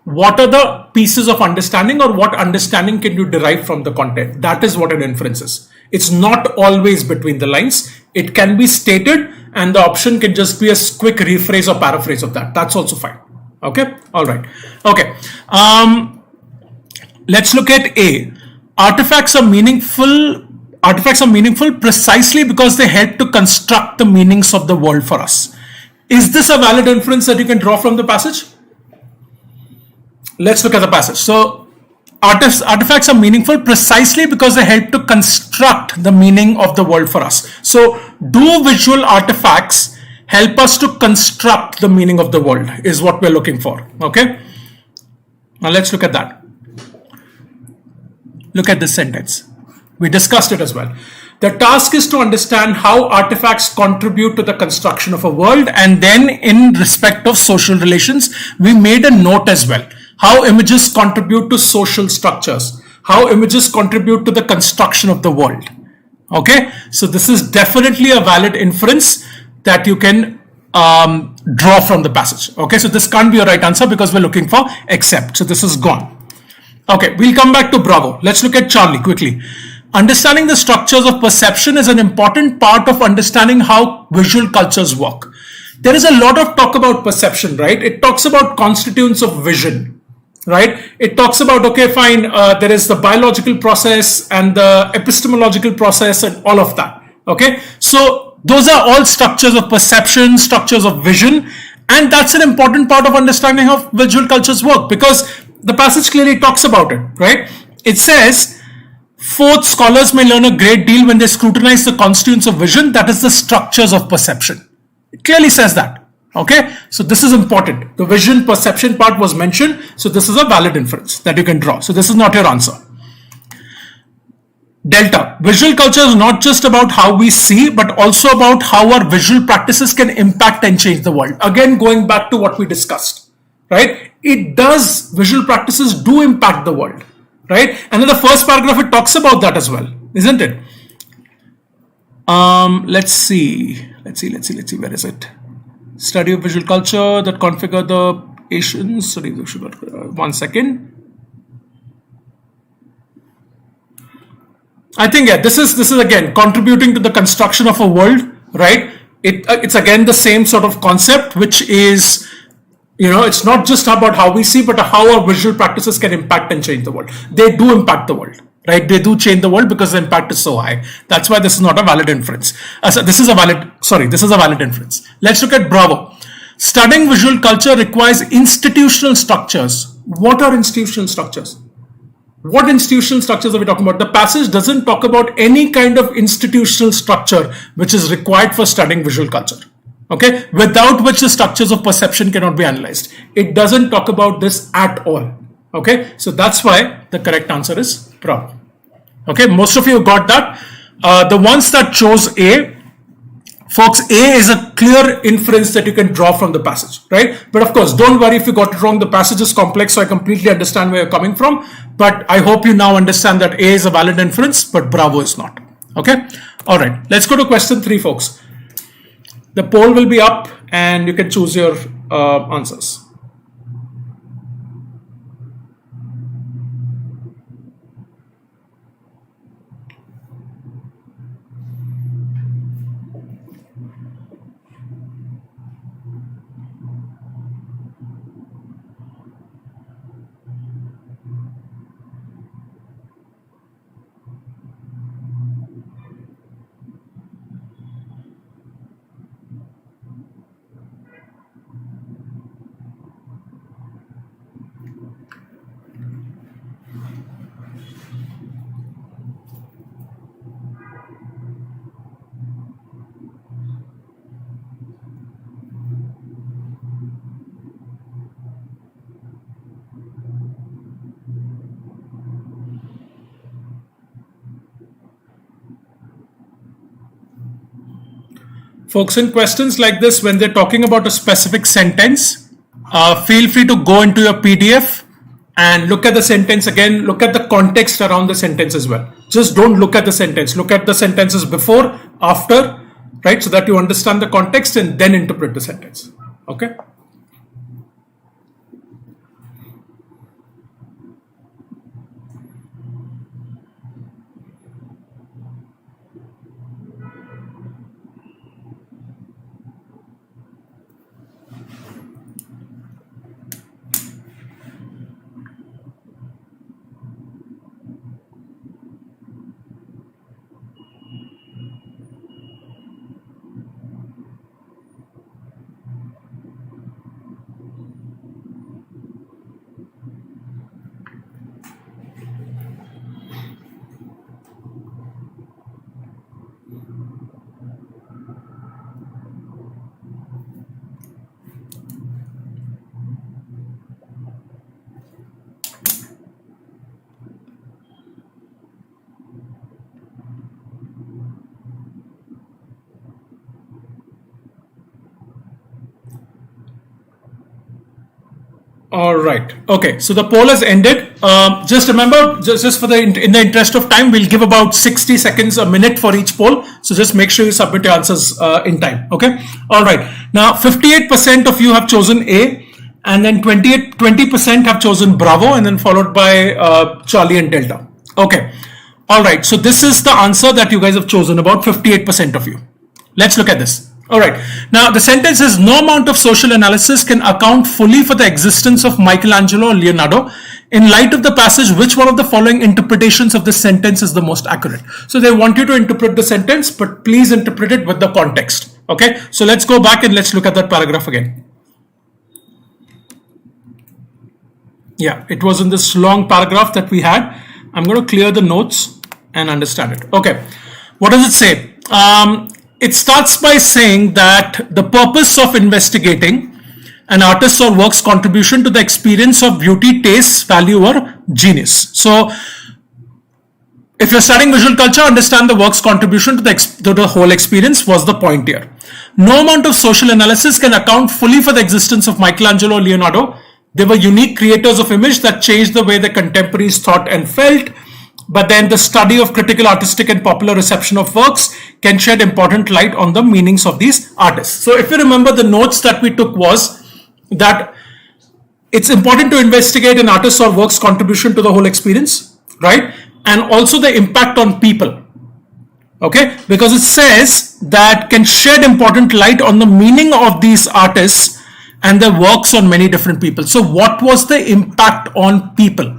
what are the pieces of understanding, or what understanding can you derive from the content? That is what an inference is. It's not always between the lines. It can be stated, and the option can just be a quick rephrase or paraphrase of that. That's also fine. Okay, all right. Okay, let's look at A. Artifacts are meaningful precisely because they help to construct the meanings of the world for us. Is this a valid inference that you can draw from the passage? Let's look at the passage. So, artifacts are meaningful precisely because they help to construct the meaning of the world for us. So, do visual artifacts help us to construct the meaning of the world is what we're looking for. Okay. Now, let's look at that. Look at this sentence. We discussed it as well. The task is to understand how artifacts contribute to the construction of a world, and then in respect of social relations, we made a note as well. How images contribute to social structures, how images contribute to the construction of the world. Okay, so this is definitely a valid inference that you can draw from the passage. Okay, so this can't be a right answer because we're looking for except. So this is gone. Okay, we'll come back to Bravo. Let's look at Charlie quickly. Understanding the structures of perception is an important part of understanding how visual cultures work. There is a lot of talk about perception, right? It talks about constituents of vision, right? It talks about, okay, fine, there is the biological process and the epistemological process and all of that, okay? So those are all structures of perception, structures of vision, and that's an important part of understanding how visual cultures work because the passage clearly talks about it, right? It says, fourth, scholars may learn a great deal when they scrutinize the constituents of vision, that is the structures of perception. It clearly says that. Okay, so this is important. The vision perception part was mentioned, so this is a valid inference that you can draw. So this is not your answer. Delta, visual culture is not just about how we see, but also about how our visual practices can impact and change the world. Again, going back to what we discussed, right? Visual practices do impact the world. Right, and in the first paragraph it talks about that as well, isn't it? Let's see. Where is it? Study of visual culture that configure the Asians. Sorry, 1 second. I think this is again contributing to the construction of a world, right? It's again the same sort of concept, which is, it's not just about how we see, but how our visual practices can impact and change the world. They do impact the world, right? They do change the world because the impact is so high. That's why this is not a valid inference. This is a valid inference. Let's look at Bravo. Studying visual culture requires institutional structures. What are institutional structures? What institutional structures are we talking about? The passage doesn't talk about any kind of institutional structure which is required for studying visual culture. Okay, without which the structures of perception cannot be analyzed. It doesn't talk about this at all. Okay, so that's why the correct answer is Bravo. Okay, most of you got that. The ones that chose A, folks, A is a clear inference that you can draw from the passage, right? But of course, don't worry if you got it wrong. The passage is complex, so I completely understand where you're coming from. But I hope you now understand that A is a valid inference, but Bravo is not. Okay, all right. Let's go to question 3, folks. The poll will be up, and you can choose your answers. Folks, in questions like this, when they're talking about a specific sentence, feel free to go into your PDF and look at the sentence again, look at the context around the sentence as well. Just don't look at the sentence, look at the sentences before, after, right? So that you understand the context and then interpret the sentence. Okay? All right. Okay. So the poll has ended. Just remember, just for in the interest of time, we'll give about 60 seconds, a minute for each poll. So just make sure you submit your answers in time. Okay. All right. Now, 58% of you have chosen A, and then 20% have chosen Bravo, and then followed by Charlie and Delta. Okay. All right. So this is the answer that you guys have chosen, about 58% of you. Let's look at this. All right. Now, the sentence is, no amount of social analysis can account fully for the existence of Michelangelo or Leonardo. In light of the passage, which one of the following interpretations of this sentence is the most accurate? So they want you to interpret the sentence, but please interpret it with the context. Okay. So let's go back and let's look at that paragraph again. Yeah, it was in this long paragraph that we had. I'm going to clear the notes and understand it. Okay. What does it say? It starts by saying that the purpose of investigating an artist's or work's contribution to the experience of beauty, taste, value, or genius. So, if you're studying visual culture, understand the work's contribution to the whole experience was the point here. No amount of social analysis can account fully for the existence of Michelangelo or Leonardo. They were unique creators of image that changed the way the contemporaries thought and felt. But then the study of critical, artistic, and popular reception of works can shed important light on the meanings of these artists. So if you remember, the notes that we took was that it's important to investigate an artist's or work's contribution to the whole experience, right? And also the impact on people, okay? Because it says that can shed important light on the meaning of these artists and their works on many different people. So what was the impact on people?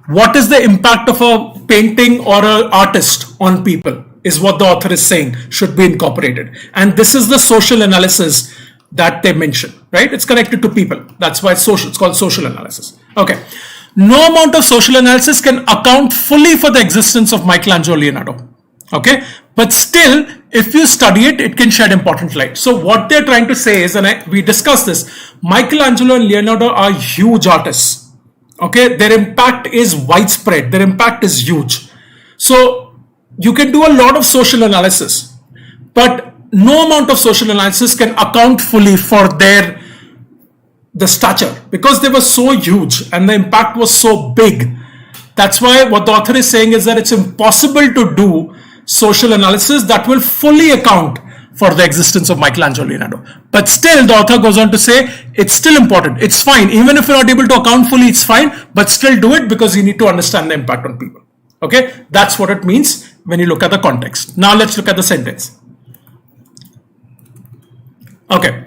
What is the impact of a painting or an artist on people is what the author is saying should be incorporated. And this is the social analysis that they mention, right? It's connected to people. That's why it's social. It's called social analysis. Okay. No amount of social analysis can account fully for the existence of Michelangelo Leonardo. Okay, but still, if you study it, it can shed important light. So what they're trying to say is, and we discussed this, Michelangelo and Leonardo are huge artists. Okay, their impact is widespread, their impact is huge. So you can do a lot of social analysis, but no amount of social analysis can account fully for the stature, because they were so huge and the impact was so big. That's why what the author is saying is that it's impossible to do social analysis that will fully account for the existence of Michelangelo Leonardo. But still, the author goes on to say it's still important. It's fine. Even if you're not able to account fully, it's fine, but still do it because you need to understand the impact on people. Okay, that's what it means when you look at the context. Now let's look at the sentence. Okay.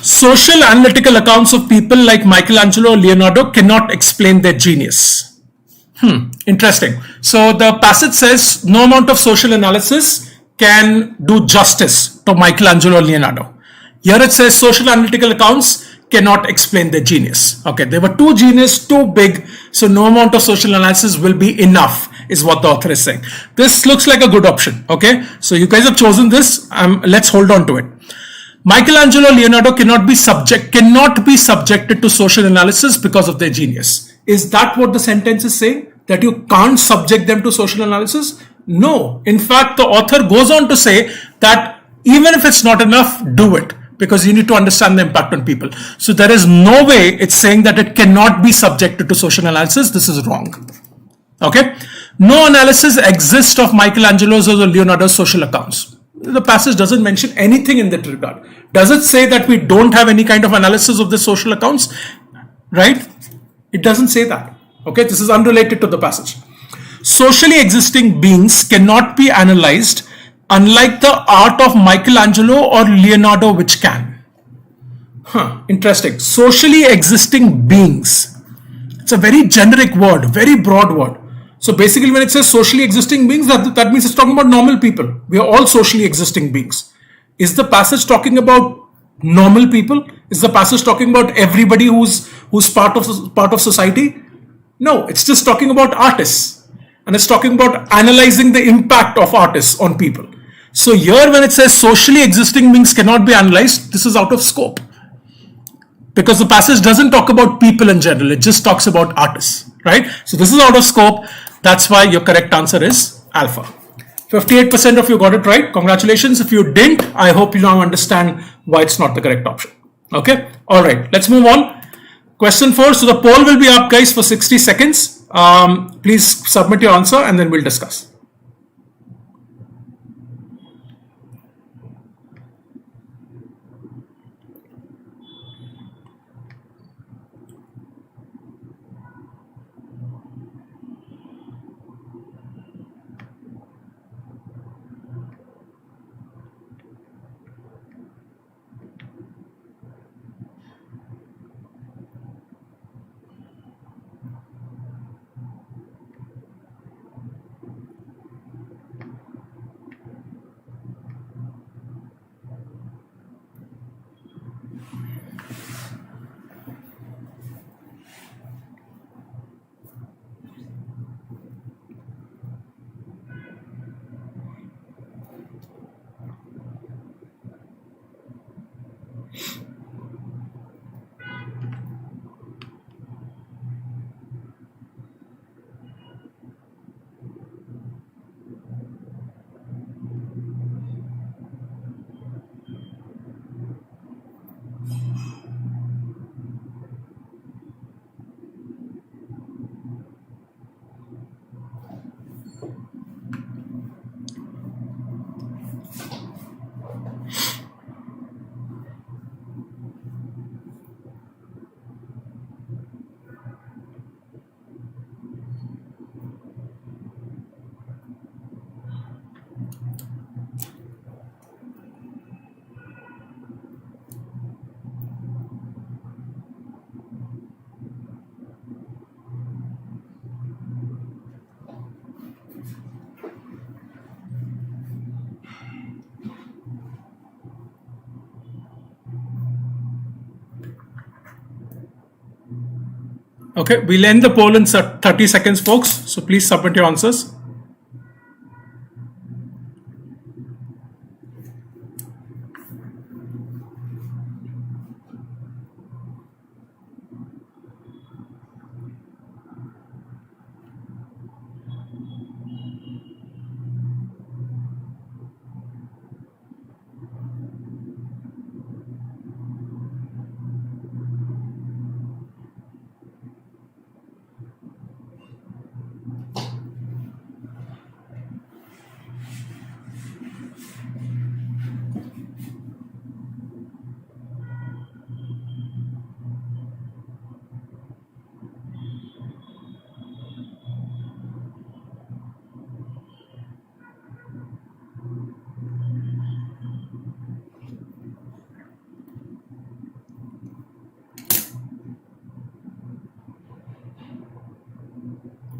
Social analytical accounts of people like Michelangelo or Leonardo cannot explain their genius. Interesting. So the passage says no amount of social analysis can do justice to Michelangelo or Leonardo. Here it says social analytical accounts cannot explain their genius. Okay, they were too genius, too big, so no amount of social analysis will be enough, is what the author is saying. This looks like a good option. Okay, so you guys have chosen this. Let's hold on to it. Michelangelo, Leonardo cannot be subjected to social analysis because of their genius. Is that what the sentence is saying? That you can't subject them to social analysis? No. In fact, the author goes on to say that even if it's not enough, do it, because you need to understand the impact on people. So there is no way it's saying that it cannot be subjected to social analysis. This is wrong. Okay? No analysis exists of Michelangelo's or Leonardo's social accounts. The passage doesn't mention anything in that regard. Does it say that we don't have any kind of analysis of the social accounts? Right? It doesn't say that. Okay, this is unrelated to the passage. Socially existing beings cannot be analyzed, unlike the art of Michelangelo or Leonardo, which can. Interesting. Socially existing beings. It's a very generic word, very broad word. So basically when it says socially existing beings, that means it's talking about normal people. We are all socially existing beings. Is the passage talking about normal people? Is the passage talking about everybody who's part of society? No, it's just talking about artists. And it's talking about analyzing the impact of artists on people. So here when it says socially existing beings cannot be analyzed, this is out of scope. Because the passage doesn't talk about people in general, it just talks about artists, right? So this is out of scope. That's why your correct answer is alpha. 58% of you got it right. Congratulations. If you didn't, I hope you now understand why it's not the correct option. Okay. All right. Let's move on. Question 4. So the poll will be up, guys, for 60 seconds. Please submit your answer and then we'll discuss. Okay, we'll end the poll in 30 seconds, folks. So please submit your answers.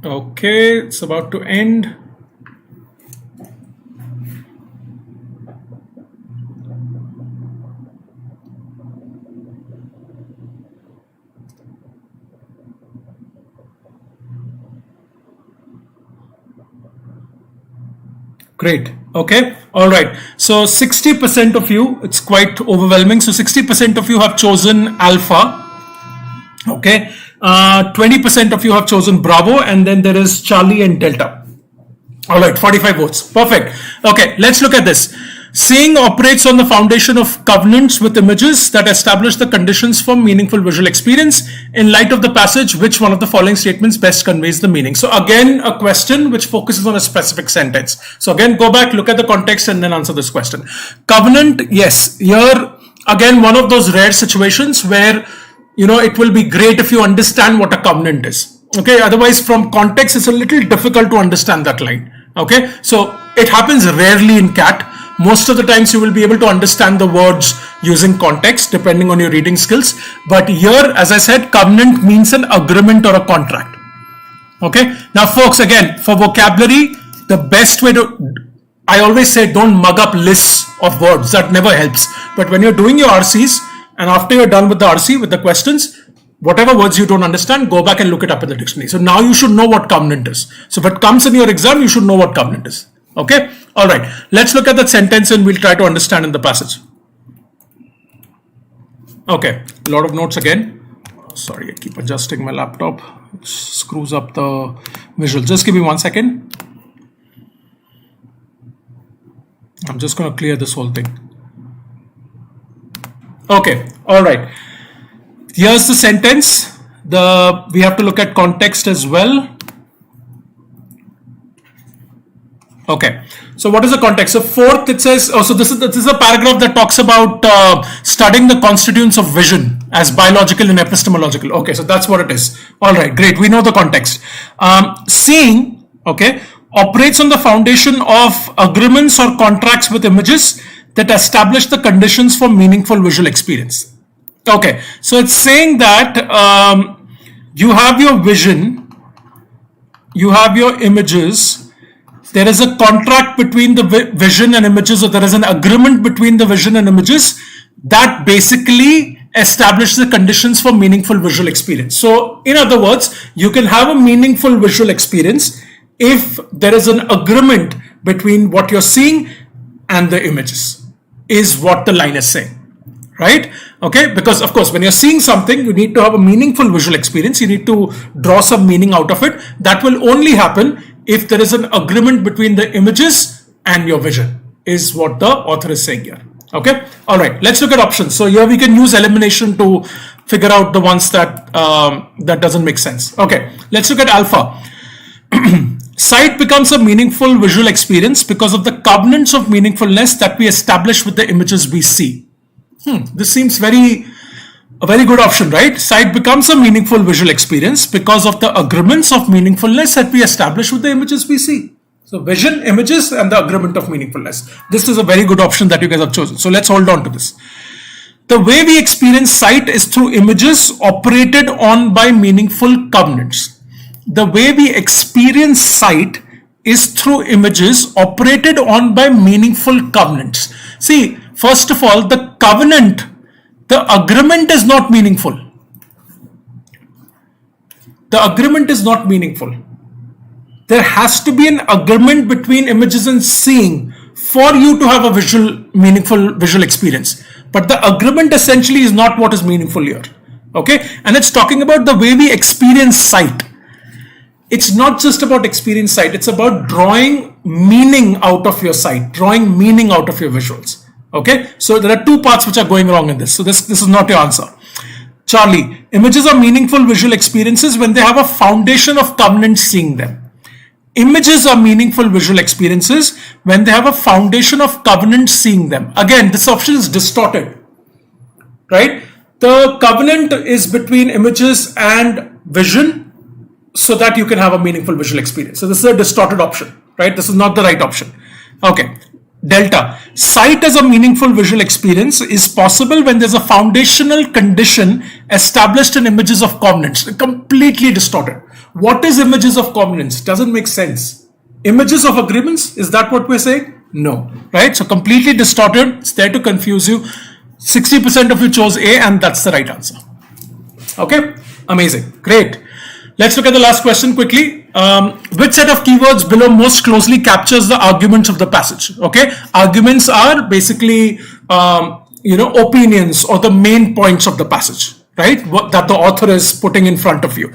Okay, it's about to end. Great. Okay. All right. So 60% of you, it's quite overwhelming. So 60% of you have chosen alpha. Okay. 20% of you have chosen Bravo, and then there is Charlie and Delta. All right, 45 votes. Perfect. Okay, let's look at this. Seeing operates on the foundation of covenants with images that establish the conditions for meaningful visual experience. In light of the passage, which one of the following statements best conveys the meaning? So again, a question which focuses on a specific sentence. So again, go back, look at the context, and then answer this question. Covenant, yes. Here, again, one of those rare situations where it will be great if you understand what a covenant is. Okay, otherwise from context, it's a little difficult to understand that line. Okay, so it happens rarely in CAT. Most of the times you will be able to understand the words using context depending on your reading skills. But here, as I said, covenant means an agreement or a contract. Okay, now folks, again, for vocabulary, the best way to, I always say don't mug up lists of words. That never helps. But when you're doing your RCs, and after you're done with the RC, with the questions, whatever words you don't understand, go back and look it up in the dictionary. So now you should know what covenant is. So if it comes in your exam, you should know what covenant is. Okay? All right. Let's look at that sentence and we'll try to understand in the passage. Okay. A lot of notes again. Sorry, I keep adjusting my laptop. It screws up the visual. Just give me 1 second. I'm just going to clear this whole thing. Okay. All right. Here's the sentence. We have to look at context as well. Okay. So what is the context? So fourth, it says, so this is a paragraph that talks about studying the constituents of vision as biological and epistemological. Okay, so that's what it is. All right, great. We know the context. Seeing, okay, operates on the foundation of agreements or contracts with images that establish the conditions for meaningful visual experience. Okay, so it's saying that you have your vision, you have your images, there is a contract between the vision and images, or there is an agreement between the vision and images that basically establishes the conditions for meaningful visual experience. So in other words, you can have a meaningful visual experience if there is an agreement between what you're seeing and the images, is what the line is saying. Right? Okay, because of course, when you're seeing something, you need to have a meaningful visual experience. You need to draw some meaning out of it. That will only happen if there is an agreement between the images and your vision, is what the author is saying here. Okay, all right, let's look at options. So here we can use elimination to figure out the ones that that doesn't make sense. Okay, let's look at alpha. Sight becomes a meaningful visual experience because of the covenants of meaningfulness that we establish with the images we see. This seems a very good option, right? Sight becomes a meaningful visual experience because of the agreements of meaningfulness that we establish with the images we see. So vision, images, and the agreement of meaningfulness. This is a very good option that you guys have chosen. So let's hold on to this. The way we experience sight is through images operated on by meaningful covenants. The way we experience sight is through images operated on by meaningful covenants. See, first of all, the covenant, the agreement is not meaningful. the agreement is not meaningful. There has to be an agreement between images and seeing for you to have a meaningful visual experience. But the agreement essentially is not what is meaningful here. Okay, and it's talking about the way we experience sight. It's not just about experience sight, it's about drawing meaning out of your sight, drawing meaning out of your visuals. Okay, so there are two parts which are going wrong in this. So this is not your answer. Charlie, images are meaningful visual experiences when they have a foundation of covenant seeing them. Images are meaningful visual experiences when they have a foundation of covenant seeing them. Again, this option is distorted, right? The covenant is between images and vision so that you can have a meaningful visual experience. So this is a distorted option, right? This is not the right option. Okay. Delta. Sight as a meaningful visual experience is possible when there's a foundational condition established in images of covenants. Completely distorted. What is images of covenants? Doesn't make sense. Images of agreements? Is that what we're saying? No. Right? So completely distorted. It's there to confuse you. 60% of you chose A, and that's the right answer. Okay? Amazing. Great. Let's look at the last question quickly. Which set of keywords below most closely captures the arguments of the passage? Okay, arguments are basically opinions or the main points of the passage, right? That the author is putting in front of you.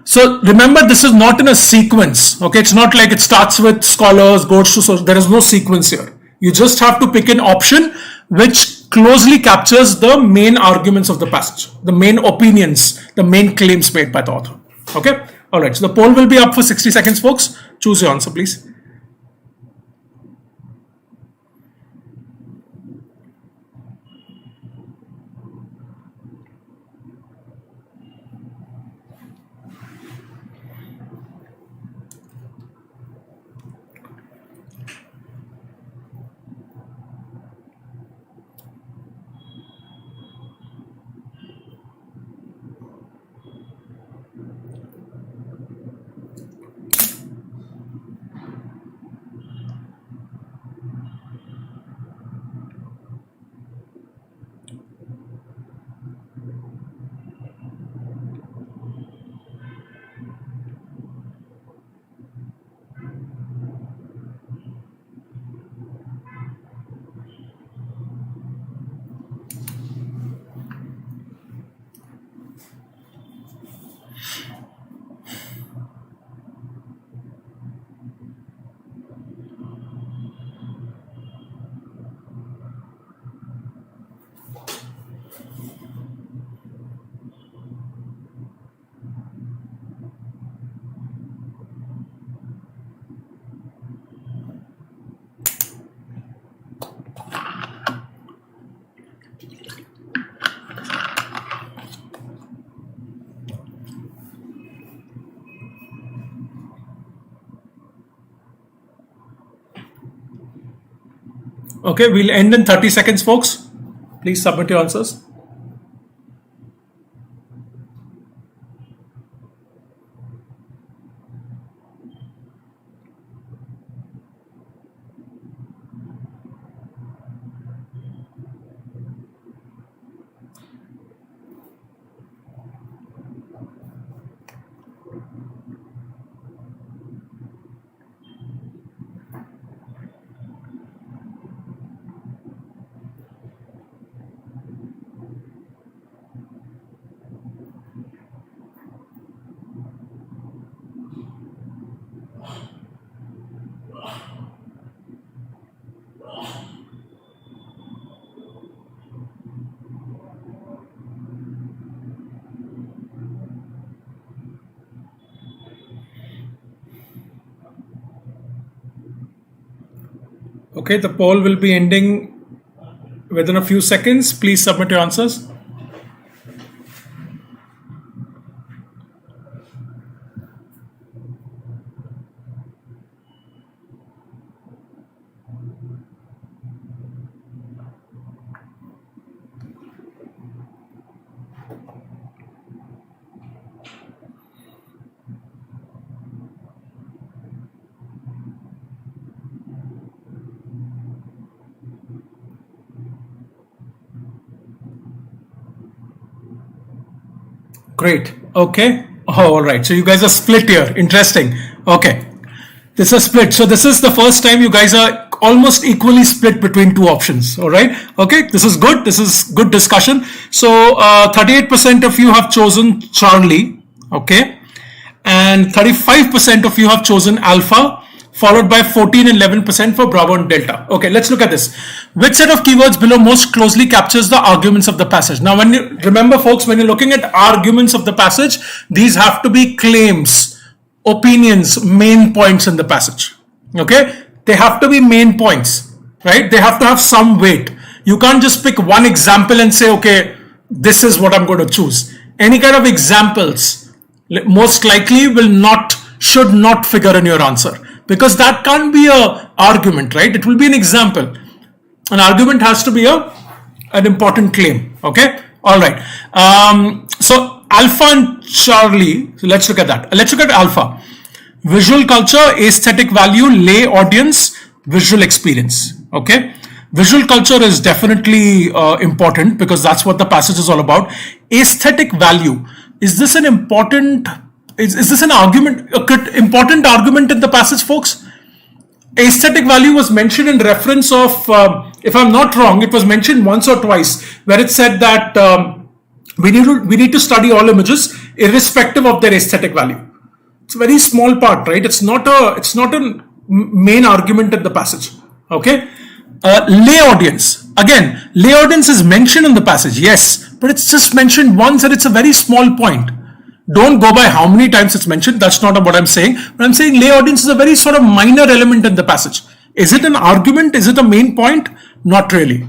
So remember, this is not in a sequence. Okay, it's not like it starts with scholars, goes to source. There is no sequence here. You just have to pick an option which closely captures the main arguments of the passage, the main opinions, the main claims made by the author. Okay? All right. So the poll will be up for 60 seconds, folks. Choose your answer, please. Okay, we'll end in 30 seconds, folks. Please submit your answers. Okay, the poll will be ending within a few seconds. Please submit your answers. Great. Okay. Oh, all right. So you guys are split here. Interesting. Okay. This is split. So this is the first time you guys are almost equally split between two options. All right. Okay. This is good. This is good discussion. So 38% of you have chosen Charlie. Okay. And 35% of you have chosen Alpha, followed by 14 and 11% for Bravo and Delta. Okay, let's look at this. Which set of keywords below most closely captures the arguments of the passage? Now, when you remember, folks, when you're looking at arguments of the passage, these have to be claims, opinions, main points in the passage. Okay, they have to be main points, right? They have to have some weight. You can't just pick one example and say, okay, this is what I'm going to choose. Any kind of examples most likely should not figure in your answer, because that can't be a argument, right? It will be an example. An argument has to be an important claim. Okay, all right. So Alpha and Charlie. So let's look at that. Let's look at Alpha. Visual culture, aesthetic value, lay audience, visual experience. Okay, visual culture is definitely important because that's what the passage is all about. Aesthetic value. Is this an important? Is this an argument? Important argument in the passage, folks? Aesthetic value was mentioned in reference of, if I'm not wrong, it was mentioned once or twice, where it said that we need to study all images irrespective of their aesthetic value. It's a very small part, right? It's not a main argument in the passage. Okay. Lay audience. Again, lay audience is mentioned in the passage, yes, but it's just mentioned once and it's a very small point. Don't go by how many times it's mentioned. That's not what I'm saying. But I'm saying lay audience is a very sort of minor element in the passage. Is it an argument? Is it a main point? Not really.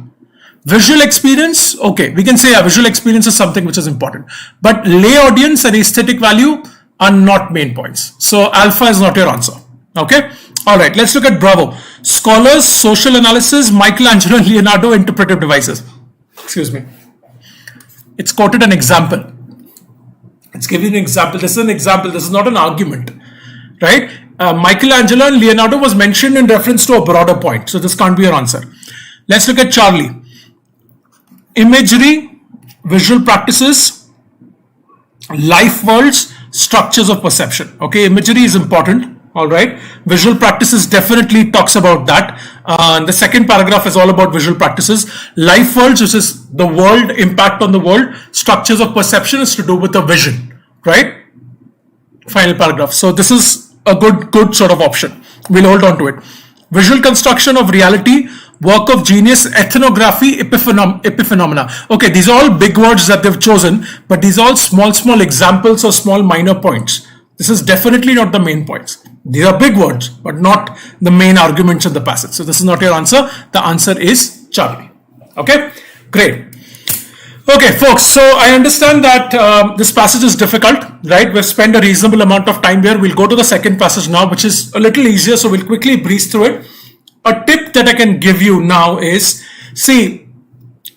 Visual experience, okay, we can say visual experience is something which is important. But lay audience and aesthetic value are not main points. So Alpha is not your answer. Okay. All right, let's look at Bravo. Scholars, social analysis, Michelangelo and Leonardo, interpretive devices. Excuse me. It's quoted an example. It's giving an example. This is an example. This is not an argument, right? Michelangelo and Leonardo was mentioned in reference to a broader point. So this can't be your answer. Let's look at Charlie. Imagery, visual practices, life worlds, structures of perception. Okay, imagery is important. All right, visual practices definitely talks about that. The second paragraph is all about visual practices. Life worlds, which is the world, impact on the world. Structures of perception is to do with the vision, right? Final paragraph. So this is a good sort of option. We'll hold on to it. Visual construction of reality, work of genius, ethnography, epiphenomena. Okay, these are all big words that they've chosen, but these are all small examples or small minor points. This is definitely not the main points. These are big words, but not the main arguments in the passage. So this is not your answer. The answer is Charlie. Okay, great. Okay, folks, so I understand that this passage is difficult, right? We've spent a reasonable amount of time here. We'll go to the second passage now, which is a little easier. So we'll quickly breeze through it. A tip that I can give you now is, see,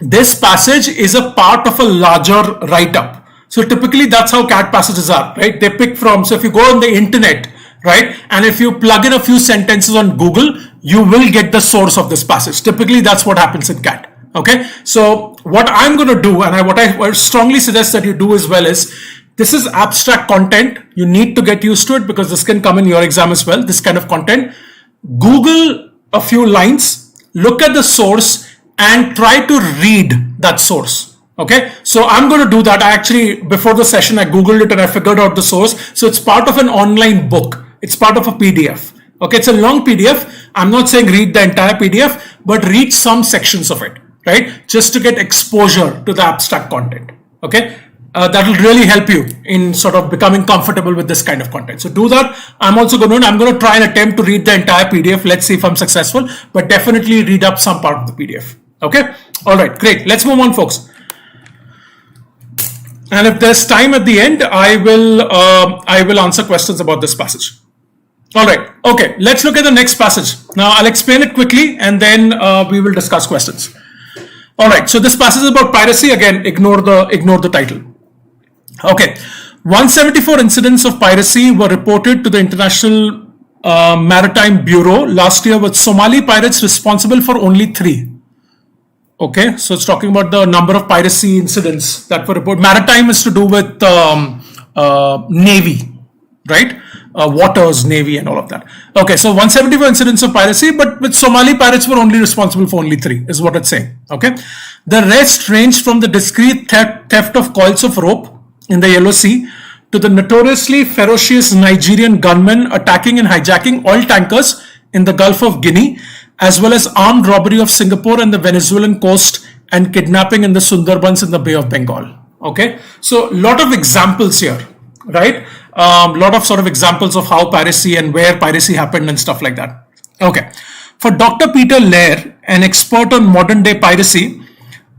this passage is a part of a larger write-up. So typically that's how CAT passages are, right? They pick from, so if you go on the internet, right, and if you plug in a few sentences on Google, you will get the source of this passage. Typically that's what happens in CAT. Okay, so what I'm going to do, and what I strongly suggest that you do as well, is this is abstract content. You need to get used to it because this can come in your exam as well, this kind of content. Google a few lines, look at the source and try to read that source. Okay, so I'm going to do that. I actually, before the session, I Googled it and I figured out the source. So it's part of an online book. It's part of a PDF. Okay, it's a long PDF. I'm not saying read the entire PDF, but read some sections of it, right? Just to get exposure to the abstract content. Okay, that will really help you in sort of becoming comfortable with this kind of content. So do that. I'm going to try and attempt to read the entire PDF. Let's see if I'm successful, but definitely read up some part of the PDF. Okay, all right, great. Let's move on, folks. And if there's time at the end, I will answer questions about this passage. All right. Okay. Let's look at the next passage. Now I'll explain it quickly and then we will discuss questions. All right. So this passage is about piracy. Again, ignore the title. Okay. 174 incidents of piracy were reported to the International Maritime Bureau last year, with Somali pirates responsible for only 3. Okay, so it's talking about the number of piracy incidents that were reported. Maritime is to do with navy, right? Waters, navy, and all of that. Okay, so 174 incidents of piracy, but with Somali pirates were only responsible for only 3, is what it's saying. Okay, the rest ranged from the discreet theft of coils of rope in the Yellow Sea to the notoriously ferocious Nigerian gunmen attacking and hijacking oil tankers in the Gulf of Guinea, as well as armed robbery of Singapore and the Venezuelan coast and kidnapping in the Sundarbans in the Bay of Bengal. Okay, so a lot of examples here, right? Lot of sort of examples of how piracy and where piracy happened and stuff like that. Okay, for Dr. Peter Lair, an expert on modern day piracy,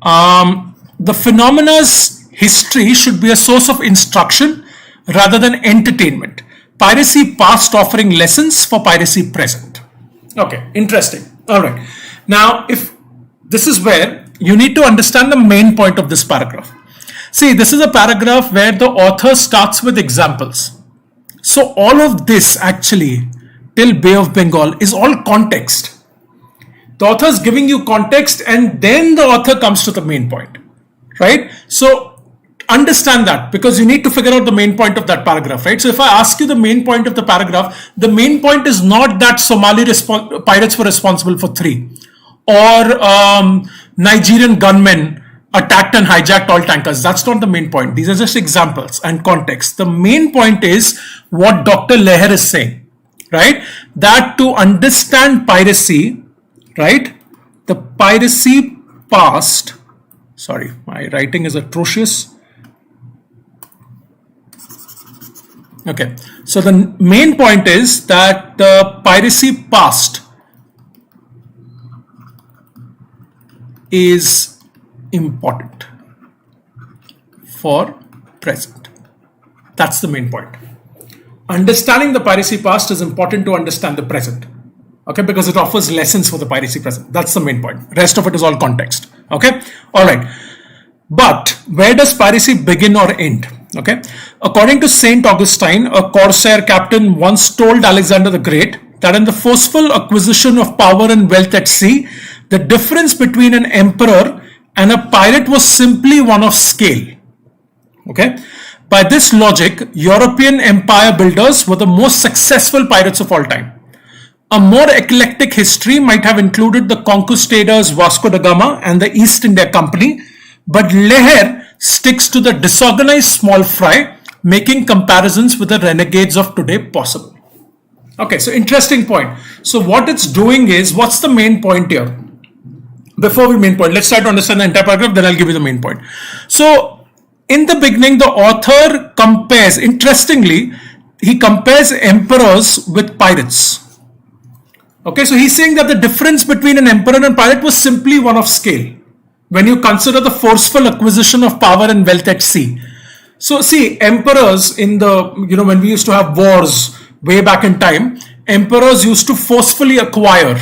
the phenomena's history should be a source of instruction rather than entertainment. Piracy past offering lessons for piracy present. Okay, interesting. All right. Now, if this is where you need to understand the main point of this paragraph. See, this is a paragraph where the author starts with examples. So all of this actually till Bay of Bengal is all context. The author is giving you context and then the author comes to the main point, right? So understand that because you need to figure out the main point of that paragraph, right? So if I ask you the main point of the paragraph, the main point is not that Somali pirates were responsible for 3 or Nigerian gunmen attacked and hijacked oil tankers. That's not the main point. These are just examples and context. The main point is what Dr. Leher is saying, right? That to understand piracy, right? The piracy past, sorry, my writing is atrocious. Okay, so the main point is that the piracy past is important for present. That's the main point. Understanding the piracy past is important to understand the present. Okay, because it offers lessons for the piracy present. That's the main point. Rest of it is all context. Okay, all right. But where does piracy begin or end? Okay, according to Saint Augustine, a corsair captain once told Alexander the Great that in the forceful acquisition of power and wealth at sea, the difference between an emperor and a pirate was simply one of scale. Okay, by this logic, European empire builders were the most successful pirates of all time. A more eclectic history might have included the conquistadors Vasco da Gama and the East India Company, but Leher sticks to the disorganized small fry, making comparisons with the renegades of today possible. Okay, so interesting point. So what it's doing is, what's the main point here? Before we main point, let's try to understand the entire paragraph, then I'll give you the main point. So in the beginning, the author compares, interestingly, he compares emperors with pirates. Okay, so he's saying that the difference between an emperor and pirate was simply one of scale when you consider the forceful acquisition of power and wealth at sea. So see, emperors in the, when we used to have wars way back in time, emperors used to forcefully acquire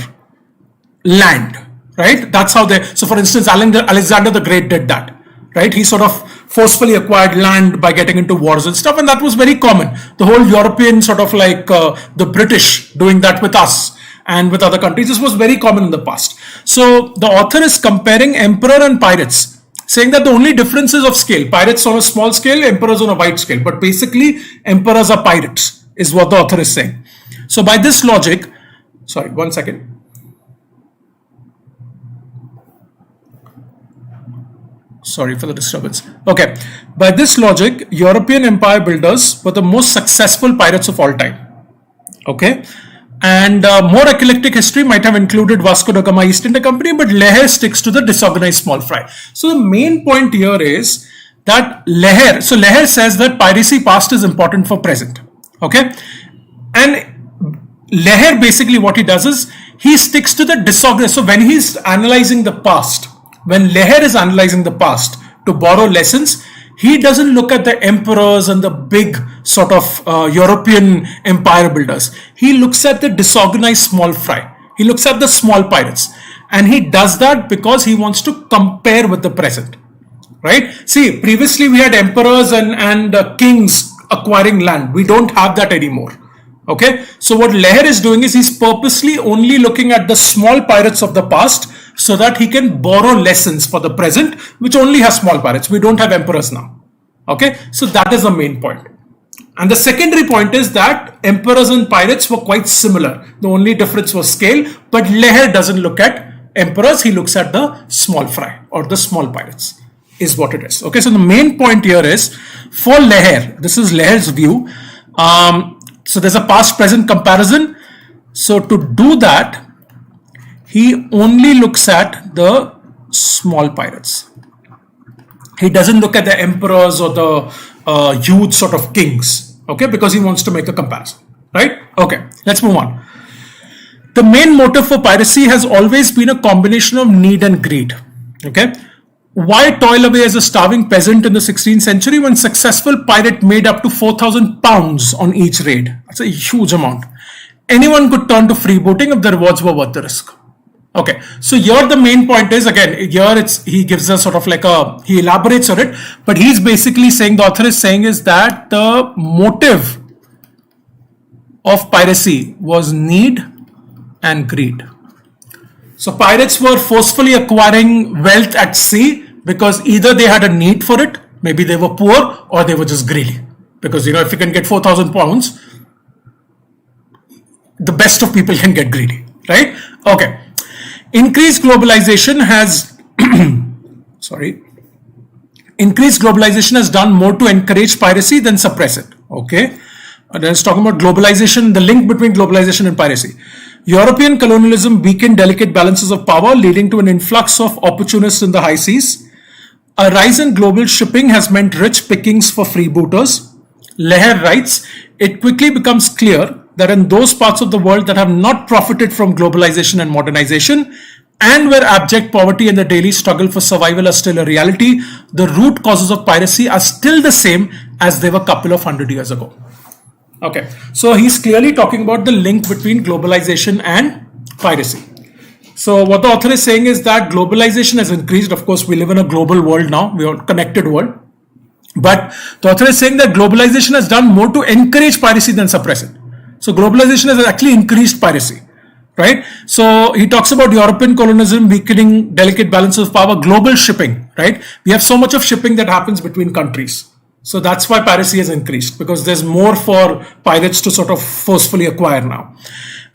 land, right? That's how they, so for instance, Alexander the Great did that, right? He sort of forcefully acquired land by getting into wars and stuff, and that was very common. The whole European sort of like the British doing that with us and with other countries, this was very common in the past. So the author is comparing emperor and pirates, saying that the only difference is of scale. Pirates on a small scale, emperors on a wide scale, but basically emperors are pirates, is what the author is saying. So by this logic, sorry, 1 second. Sorry for the disturbance. Okay, by this logic, European empire builders were the most successful pirates of all time. Okay, and more eclectic history might have included Vasco da Gama, East India Company, but Leher sticks to the disorganized small fry. So the main point here is that Leher says that piracy past is important for present. Okay, and Leher basically what he does is he sticks to the disorganized. So when he's analyzing the past, when Leher is analyzing the past to borrow lessons, he doesn't look at the emperors and the big sort of European empire builders. He looks at the disorganized small fry. He looks at the small pirates. And he does that because he wants to compare with the present. Right? See, previously we had emperors and kings acquiring land. We don't have that anymore. Okay? So what Leher is doing is he's purposely only looking at the small pirates of the past so that he can borrow lessons for the present, which only has small pirates. We don't have emperors now. Okay, so that is the main point. And the secondary point is that emperors and pirates were quite similar. The only difference was scale, but Leher doesn't look at emperors, he looks at the small fry or the small pirates, is what it is. Okay, so the main point here is for Leher, this is Leher's view. So there's a past present comparison. So to do that, he only looks at the small pirates. He doesn't look at the emperors or the huge sort of kings, okay, because he wants to make a comparison, right? Okay, let's move on. The main motive for piracy has always been a combination of need and greed, okay? Why toil away as a starving peasant in the 16th century when successful pirate made up to 4,000 pounds on each raid? That's a huge amount. Anyone could turn to freebooting if the rewards were worth the risk. Okay, so here the main point is, again, here he gives us sort of like he elaborates on it, but he's basically saying, the author is saying is that the motive of piracy was need and greed. So pirates were forcefully acquiring wealth at sea because either they had a need for it, maybe they were poor, or they were just greedy. Because, if you can get 4,000 pounds, the best of people can get greedy, right? Okay. Increased globalization has done more to encourage piracy than suppress it. Okay. And then it's talking about globalization, the link between globalization and piracy. European colonialism weakened delicate balances of power, leading to an influx of opportunists in the high seas. A rise in global shipping has meant rich pickings for freebooters. Leher writes, it quickly becomes clear that in those parts of the world that have not profited from globalization and modernization, and where abject poverty and the daily struggle for survival are still a reality, the root causes of piracy are still the same as they were a couple of 100 years ago. Okay, so he's clearly talking about the link between globalization and piracy. So what the author is saying is that globalization has increased. Of course, we live in a global world now. We are a connected world. But the author is saying that globalization has done more to encourage piracy than suppress it. So globalization has actually increased piracy, right? So he talks about European colonialism weakening delicate balance of power, global shipping, right? We have so much of shipping that happens between countries. So that's why piracy has increased, because there's more for pirates to sort of forcefully acquire now.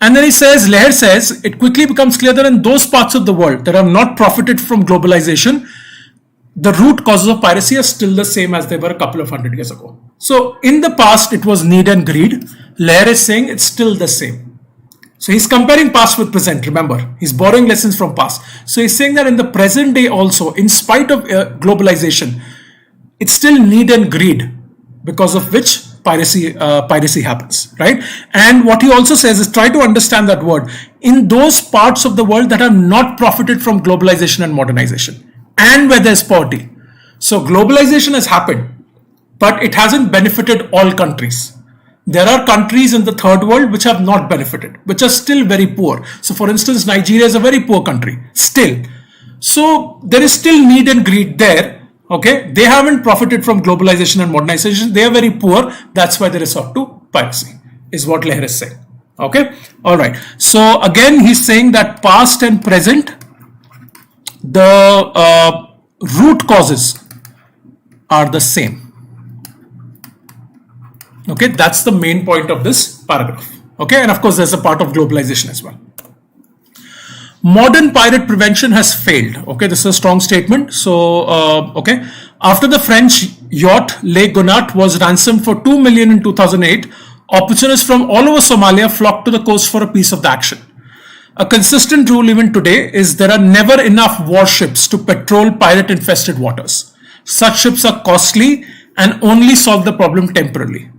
And then Leher says, it quickly becomes clear that in those parts of the world that have not profited from globalization, the root causes of piracy are still the same as they were a couple of 100 years ago. So in the past, it was need and greed. Leher is saying it's still the same. So he's comparing past with present, remember. He's borrowing lessons from past. So he's saying that in the present day also, in spite of globalization, it's still need and greed, because of which piracy happens, right? And what he also says is try to understand that word. In those parts of the world that have not profited from globalization and modernization, and where there's poverty. So globalization has happened, but it hasn't benefited all countries. There are countries in the third world which have not benefited, which are still very poor. So for instance, Nigeria is a very poor country, still. So there is still need and greed there. Okay, they haven't profited from globalization and modernization. They are very poor. That's why they resort to piracy, is what Leher is saying. Okay, all right. So again, he's saying that past and present, the root causes are the same. Okay, that's the main point of this paragraph. Okay, and of course, there's a part of globalization as well. Modern pirate prevention has failed. Okay, this is a strong statement. So, okay, after the French yacht Le Gonat was ransomed for 2 million in 2008, opportunists from all over Somalia flocked to the coast for a piece of the action. A consistent rule even today is there are never enough warships to patrol pirate-infested waters. Such ships are costly and only solve the problem temporarily.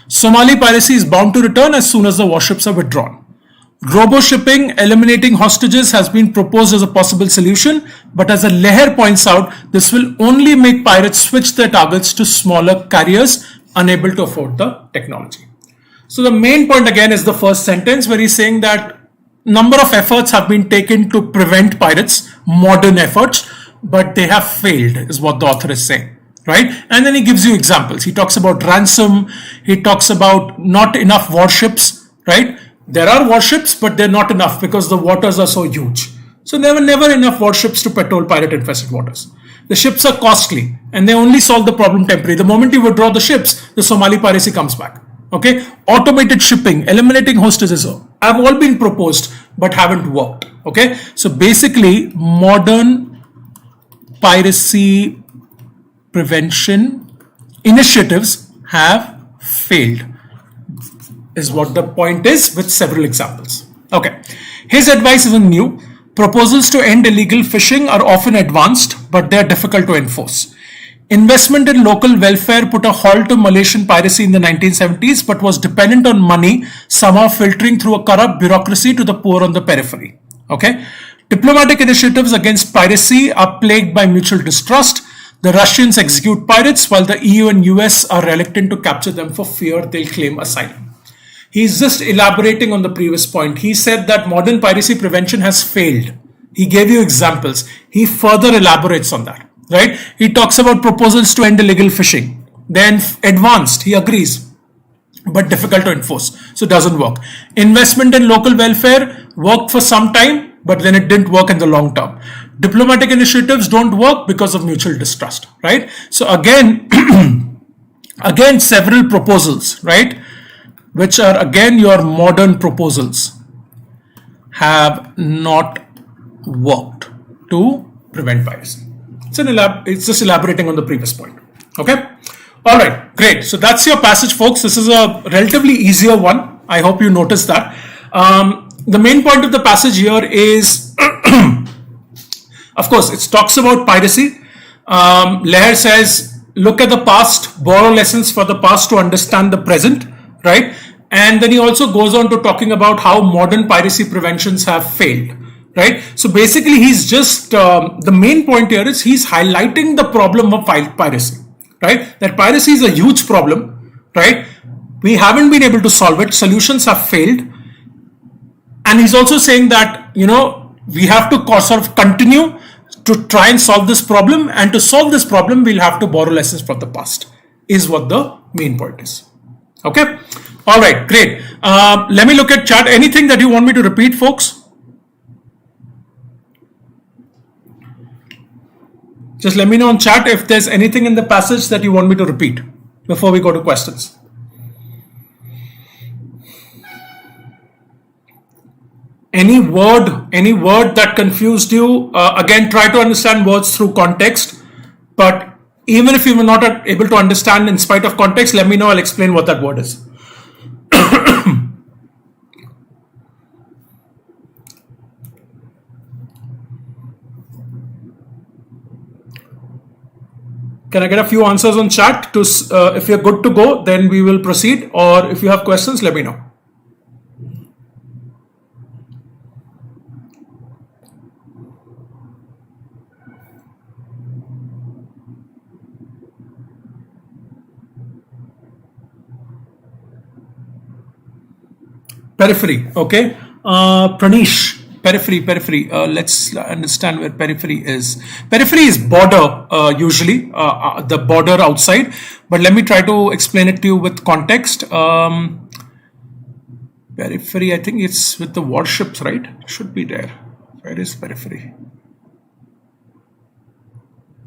Somali piracy is bound to return as soon as the warships are withdrawn. Robo-shipping, eliminating hostages, has been proposed as a possible solution, but as Leher points out, this will only make pirates switch their targets to smaller carriers unable to afford the technology. So the main point again is the first sentence, where he's saying that number of efforts have been taken to prevent pirates, modern efforts, but they have failed, is what the author is saying, right? And then he gives you examples. He talks about ransom, he talks about not enough warships, right? There are warships, but they're not enough because the waters are so huge. So there were never enough warships to patrol pirate-infested waters. The ships are costly and they only solve the problem temporarily. The moment you withdraw the ships, the Somali piracy comes back. Okay, automated shipping, eliminating hostesses have all been proposed but haven't worked. Okay, so basically modern piracy prevention initiatives have failed is what the point is, with several examples. Okay, his advice isn't new. Proposals to end illegal fishing are often advanced, but they are difficult to enforce. Investment in local welfare put a halt to Malaysian piracy in the 1970s, but was dependent on money somehow filtering through a corrupt bureaucracy to the poor on the periphery. Okay, diplomatic initiatives against piracy are plagued by mutual distrust. The Russians execute pirates while the EU and US are reluctant to capture them for fear they'll claim asylum. He's just elaborating on the previous point. He said that modern piracy prevention has failed. He gave you examples. He further elaborates on that, right? He talks about proposals to end illegal fishing. Then advanced, he agrees, but difficult to enforce. So it doesn't work. Investment in local welfare worked for some time, but then it didn't work in the long term. Diplomatic initiatives don't work because of mutual distrust, right? So again, again, several proposals, right? Which are again your modern proposals have not worked to prevent piracy. It's just elaborating on the previous point. Okay. All right. Great. So that's your passage, folks. This is a relatively easier one. I hope you noticed that. The main point of the passage here is, of course, it talks about piracy. Leher says, look at the past, borrow lessons for the past to understand the present, right? And then he also goes on to talking about how modern piracy preventions have failed, right? So basically, he's just, the main point here is he's highlighting the problem of piracy, right? That piracy is a huge problem, right? We haven't been able to solve it. Solutions have failed. And he's also saying that, you know, we have to sort of continue to try and solve this problem. And to solve this problem, we'll have to borrow lessons from the past, is what the main point is. Okay. All right. Great. Let me look at chat. Anything that you want me to repeat, folks? Just let me know on chat if there's anything in the passage that you want me to repeat before we go to questions. Any word that confused you, again, try to understand words through context. But even if you were not able to understand in spite of context, let me know. I'll explain what that word is. Can I get a few answers on chat? If you're good to go, then we will proceed. Or if you have questions, let me know. Periphery, okay. Pranish, periphery. Let's understand where periphery is. Periphery is border, usually, the border outside. But let me try to explain it to you with context. Periphery, I think it's with the warships, right? Should be there. Where is periphery?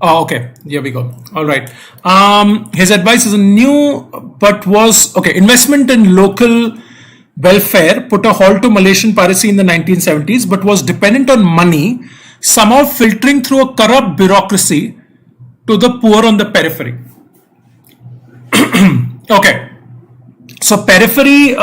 Oh, okay. Here we go. All right. His advice is new, but was, okay, investment in local welfare put a halt to Malaysian piracy in the 1970s, but was dependent on money somehow filtering through a corrupt bureaucracy to the poor on the periphery. Okay, so periphery,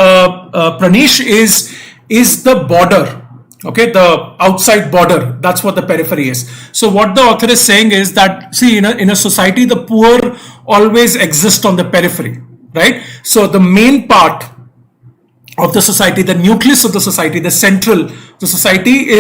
Pranish, is the border, okay, the outside border. That's what the periphery is. So what the author is saying is that, see, in a society, the poor always exist on the periphery, right? So the main part of the society, the nucleus of the society, the central, the society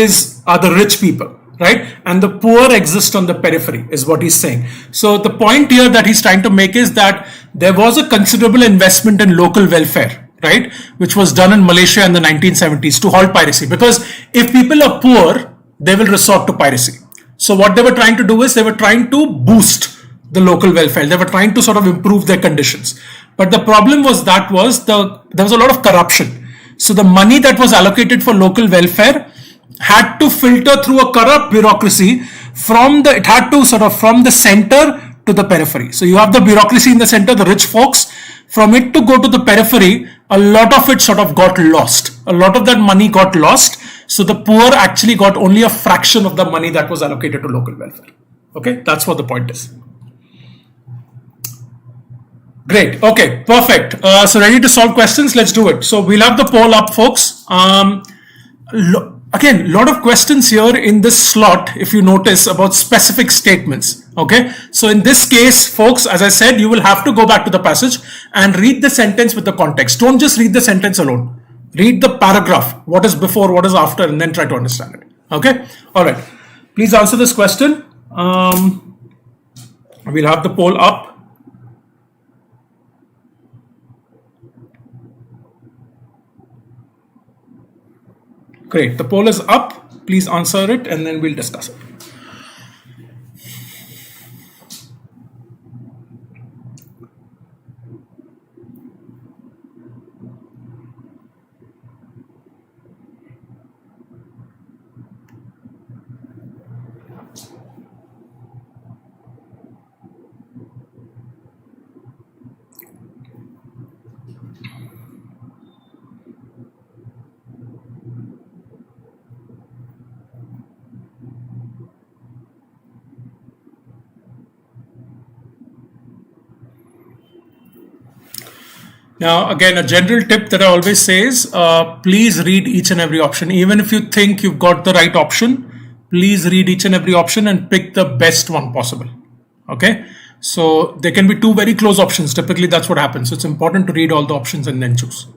are the rich people, right? And the poor exist on the periphery, is what he's saying. So the point here that he's trying to make is that there was a considerable investment in local welfare, right? Which was done in Malaysia in the 1970s to halt piracy. Because if people are poor, they will resort to piracy. So what they were trying to do is they were trying to boost the local welfare. They were trying to sort of improve their conditions. But the problem was there was a lot of corruption. So the money that was allocated for local welfare had to filter through a corrupt bureaucracy it had to sort of from the center to the periphery. So you have the bureaucracy in the center, the rich folks. From it to go to the periphery, a lot of it sort of got lost. A lot of that money got lost. So the poor actually got only a fraction of the money that was allocated to local welfare. Okay, that's what the point is. Great. Okay, perfect. So ready to solve questions? Let's do it. So we'll have the poll up, folks. Again, a lot of questions here in this slot, if you notice, about specific statements. Okay, so in this case, folks, as I said, you will have to go back to the passage and read the sentence with the context. Don't just read the sentence alone. Read the paragraph, what is before, what is after, and then try to understand it. Okay, all right. Please answer this question. We'll have the poll up. Great, the poll is up. Please answer it and then we'll discuss it. Now, again, a general tip that I always say is, please read each and every option. Even if you think you've got the right option, please read each and every option and pick the best one possible. Okay, so there can be two very close options. Typically, that's what happens. So it's important to read all the options and then choose.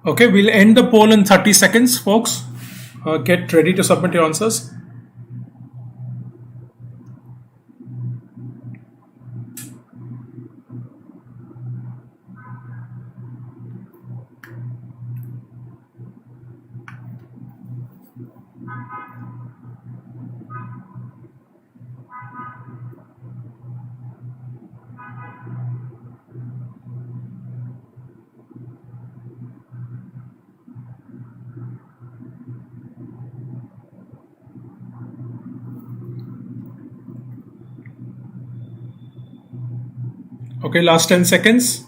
Okay, we'll end the poll in 30 seconds, folks. Get ready to submit your answers. Okay, last 10 seconds.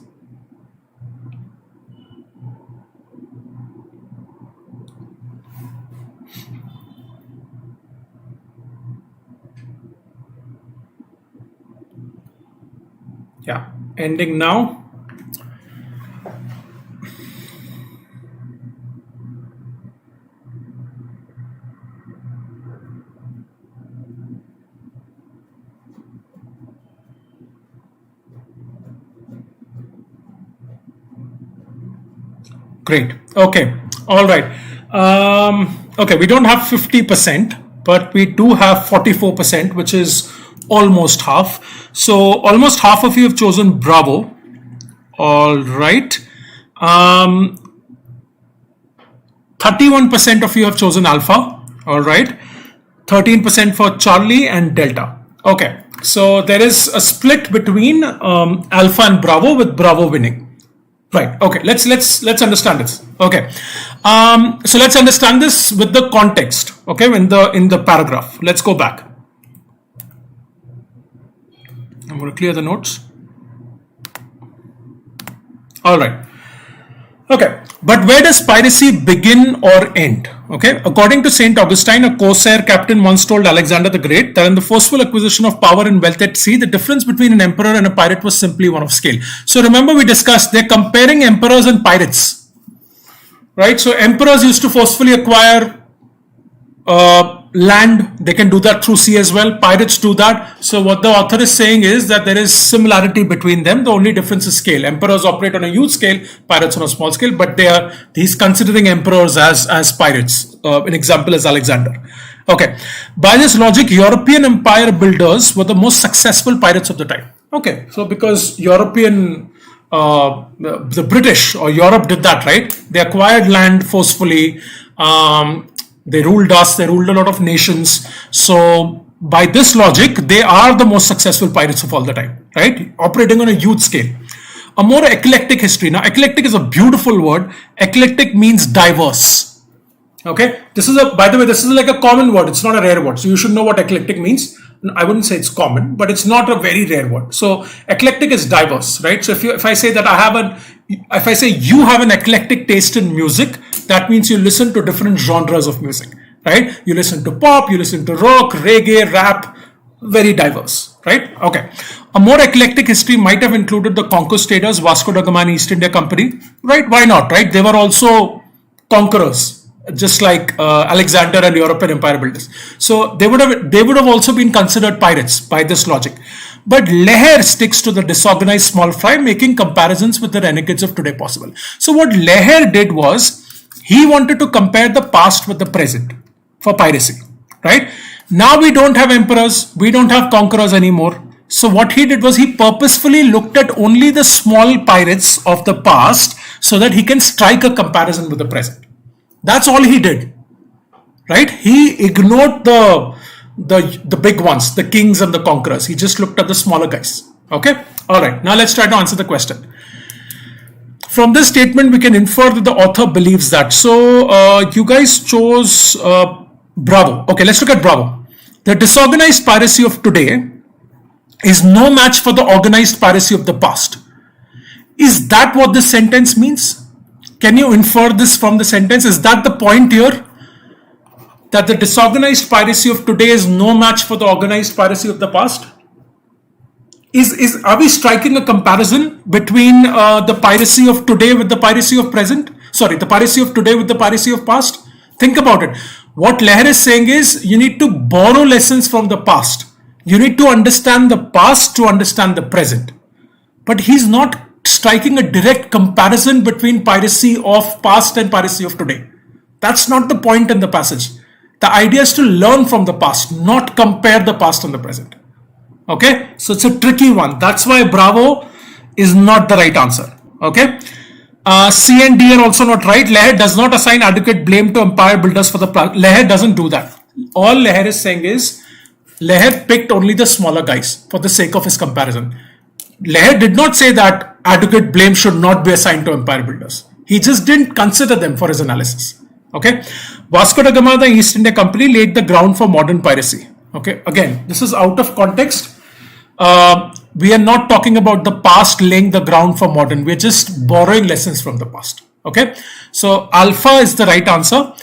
Yeah, ending now. Great. Okay. All right. Okay. We don't have 50%, but we do have 44%, which is almost half. So almost half of you have chosen Bravo. All right. 31% of you have chosen Alpha. All right. 13% for Charlie and Delta. Okay. So there is a split between Alpha and Bravo, with Bravo winning. Right. Okay. Let's understand this. Okay. So let's understand this with the context. Okay. In the paragraph. Let's go back. I'm going to clear the notes. All right. Okay. But where does piracy begin or end? Okay. According to St. Augustine, a corsair captain once told Alexander the Great that in the forceful acquisition of power and wealth at sea, the difference between an emperor and a pirate was simply one of scale. So remember, we discussed they're comparing emperors and pirates, right? So emperors used to forcefully acquire land, they can do that through sea as well. Pirates do that. So what the author is saying is that there is similarity between them. The only difference is scale. Emperors operate on a huge scale, pirates on a small scale, but he's considering emperors as pirates. An example is Alexander. Okay. By this logic, European empire builders were the most successful pirates of the time. Okay. So because the British or Europe did that, right? They acquired land forcefully. They ruled us, they ruled a lot of nations. So by this logic, they are the most successful pirates of all the time, right? Operating on a huge scale. A more eclectic history. Now, eclectic is a beautiful word. Eclectic means diverse. Okay. By the way, this is like a common word. It's not a rare word. So you should know what eclectic means. I wouldn't say it's common, but it's not a very rare word. So eclectic is diverse, right? So if I say that if I say you have an eclectic taste in music, that means you listen to different genres of music, right? You listen to pop, you listen to rock, reggae, rap, very diverse, right? Okay. A more eclectic history might have included the conquistadors, Vasco da Gama and East India Company, right? Why not, right? They were also conquerors, just like Alexander and European empire builders. So they would have also been considered pirates by this logic. But Leher sticks to the disorganized small fry, making comparisons with the renegades of today possible. So what Leher did was, he wanted to compare the past with the present for piracy, right? Now we don't have emperors, we don't have conquerors anymore. So what he did was he purposefully looked at only the small pirates of the past so that he can strike a comparison with the present. That's all he did, right? He ignored the big ones, the kings and the conquerors. He just looked at the smaller guys. Okay. All right. Now let's try to answer the question. From this statement, we can infer that the author believes that. So you guys chose Bravo. Okay. Let's look at Bravo. The disorganized piracy of today is no match for the organized piracy of the past. Is that what this sentence means? Can you infer this from the sentence? Is that the point here? That the disorganized piracy of today is no match for the organized piracy of the past? Are we striking a comparison between the piracy of today with the piracy of present? Sorry, the piracy of today with the piracy of past? Think about it. What Leher is saying is you need to borrow lessons from the past. You need to understand the past to understand the present. But he's not striking a direct comparison between piracy of past and piracy of today. That's not the point in the passage. The idea is to learn from the past, not compare the past and the present. Okay, so it's a tricky one. That's why Bravo is not the right answer. Okay, C and D are also not right. Leher does not assign adequate blame to empire builders for the Leher doesn't do that. All Leher is saying is Leher picked only the smaller guys for the sake of his comparison. Leher did not say that adequate blame should not be assigned to empire builders. He just didn't consider them for his analysis. Okay, Vasco da Gama, the East India Company, laid the ground for modern piracy. Okay, again, this is out of context. We are not talking about the past laying the ground for modern. We're just borrowing lessons from the past. Okay, so alpha is the right answer.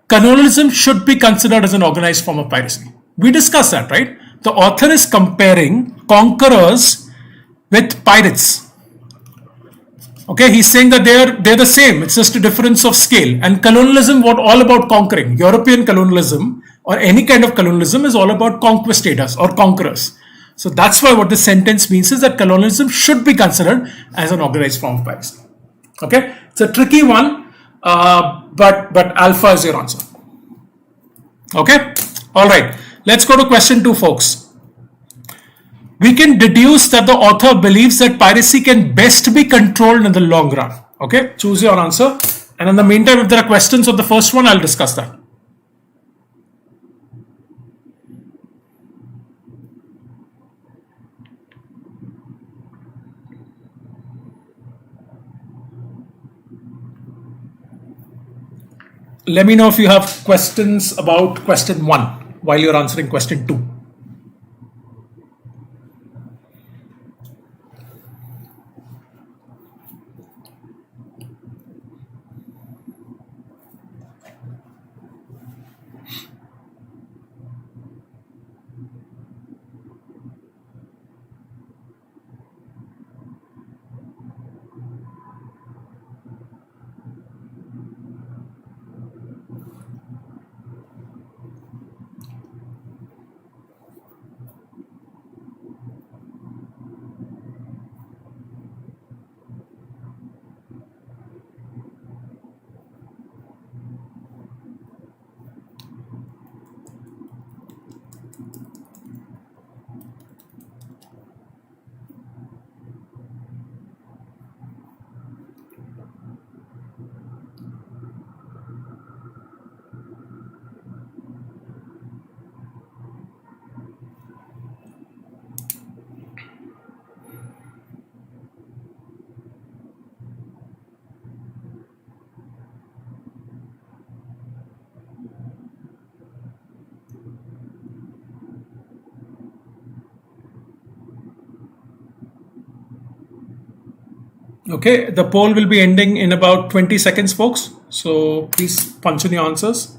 Colonialism should be considered as an organized form of piracy. We discussed that, right? The author is comparing conquerors with pirates. Okay, he's saying that they're the same. It's just a difference of scale. And colonialism, all about conquering. European colonialism or any kind of colonialism is all about conquistadors or conquerors. So that's why what the sentence means is that colonialism should be considered as an organized form of piracy. Okay, it's a tricky one, but alpha is your answer. Okay, all right. Let's go to question 2, folks. We can deduce that the author believes that piracy can best be controlled in the long run. Okay, choose your answer. And in the meantime, if there are questions on the first one, I'll discuss that. Let me know if you have questions about question 1 while you're answering question 2. Okay, the poll will be ending in about 20 seconds, folks. So please punch in your answers.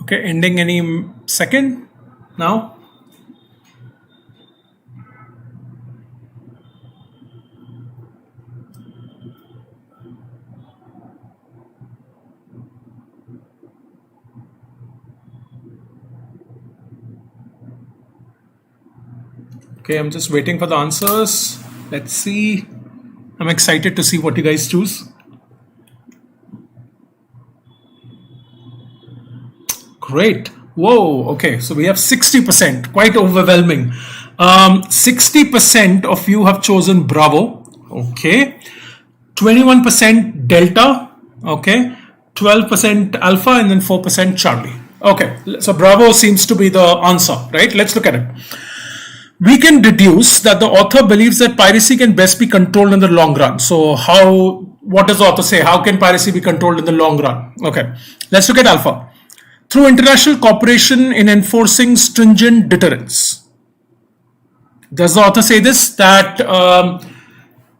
Okay, ending any second now. Okay, I'm just waiting for the answers. Let's see. I'm excited to see what you guys choose. Great. Whoa. Okay, so we have 60%, quite overwhelming. 60% of you have chosen Bravo. Okay. 21% Delta. Okay. 12% Alpha, and then 4% Charlie. Okay, so Bravo seems to be the answer, right? Let's look at it. We can deduce that the author believes that piracy can best be controlled in the long run. So what does the author say? How can piracy be controlled in the long run? Okay, let's look at Alpha. Through international cooperation in enforcing stringent deterrence. Does the author say this? That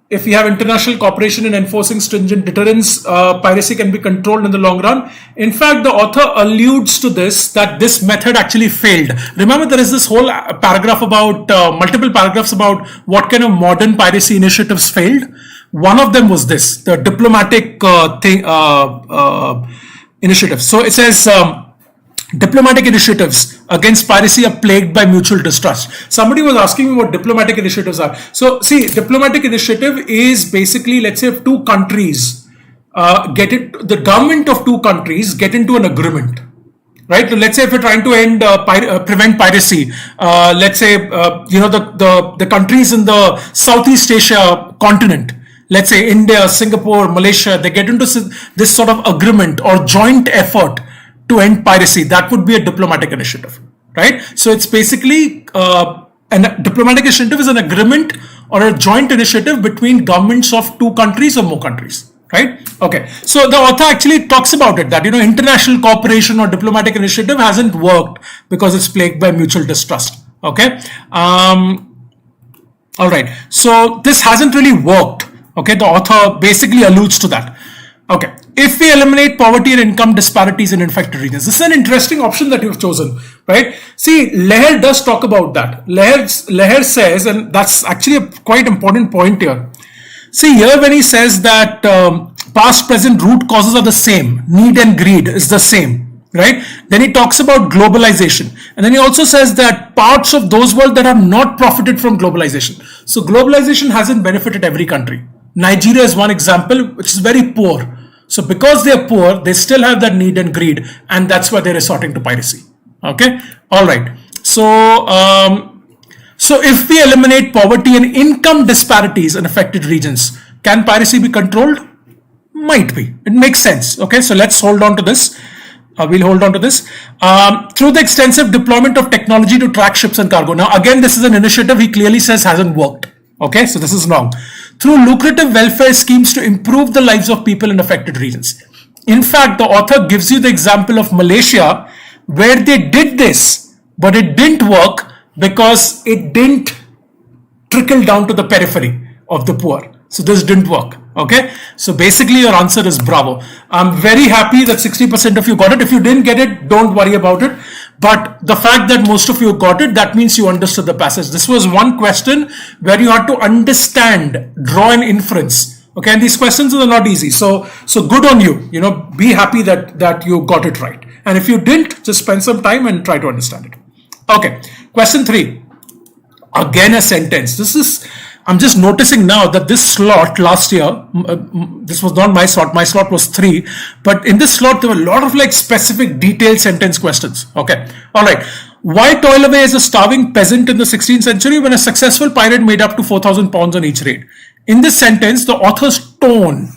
if we have international cooperation in enforcing stringent deterrence, piracy can be controlled in the long run. In fact, the author alludes to this, that this method actually failed. Remember, there is this whole paragraph about, multiple paragraphs about what kind of modern piracy initiatives failed. One of them was this, the diplomatic initiative. So it says, diplomatic initiatives against piracy are plagued by mutual distrust. Somebody was asking me what diplomatic initiatives are. So see, diplomatic initiative is basically, let's say, if two countries the government of two countries get into an agreement, right? Let's say if we're trying to prevent piracy, let's say the countries in the Southeast Asia continent, let's say India, Singapore, Malaysia, they get into this sort of agreement or joint effort to end piracy. That would be a diplomatic initiative, right? So it's basically a diplomatic initiative is an agreement or a joint initiative between governments of two countries or more countries, right? Okay, so the author actually talks about it, that international cooperation or diplomatic initiative hasn't worked because it's plagued by mutual distrust. Okay, all right, so this hasn't really worked. Okay, the author basically alludes to that. Okay, if we eliminate poverty and income disparities in infected regions, this is an interesting option that you've chosen, right? See, Leher does talk about that. Leher says, and that's actually a quite important point here. See, here when he says that past, present root causes are the same, need and greed is the same, right? Then he talks about globalization. And then he also says that parts of those world that have not profited from globalization. So globalization hasn't benefited every country. Nigeria is one example, which is very poor. So because they are poor, they still have that need and greed, and that's why they're resorting to piracy. Okay, all right. So, so if we eliminate poverty and income disparities in affected regions, can piracy be controlled? Might be. It makes sense. Okay, so let's hold on to this. We'll hold on to this. Through the extensive deployment of technology to track ships and cargo. Now, again, this is an initiative he clearly says hasn't worked. Okay, so this is wrong. Through lucrative welfare schemes to improve the lives of people in affected regions. In fact, the author gives you the example of Malaysia, where they did this, but it didn't work because it didn't trickle down to the periphery of the poor. So this didn't work. Okay, so basically your answer is Bravo. I'm very happy that 60% of you got it. If you didn't get it, don't worry about it. But the fact that most of you got it, that means you understood the passage. This was one question where you had to understand, draw an inference. Okay, and these questions are not easy. So good on you. Be happy that you got it right. And if you didn't, just spend some time and try to understand it. Okay, question 3. Again, a sentence. This is I'm just noticing now that this slot last year, this was not my slot was 3, but in this slot there were a lot of like specific detailed sentence questions. Okay, all right. Why toil away as a starving peasant in the 16th century when a successful pirate made up to 4,000 pounds on each raid? In this sentence, the author's tone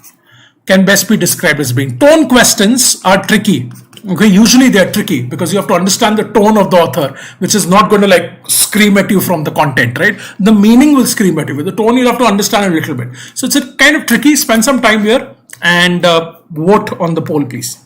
can best be described as being. Tone questions are tricky. Okay, usually they are tricky because you have to understand the tone of the author, which is not going to like scream at you from the content, right? The meaning will scream at you, but the tone you'll have to understand a little bit. So it's a kind of tricky. Spend some time here and vote on the poll, please.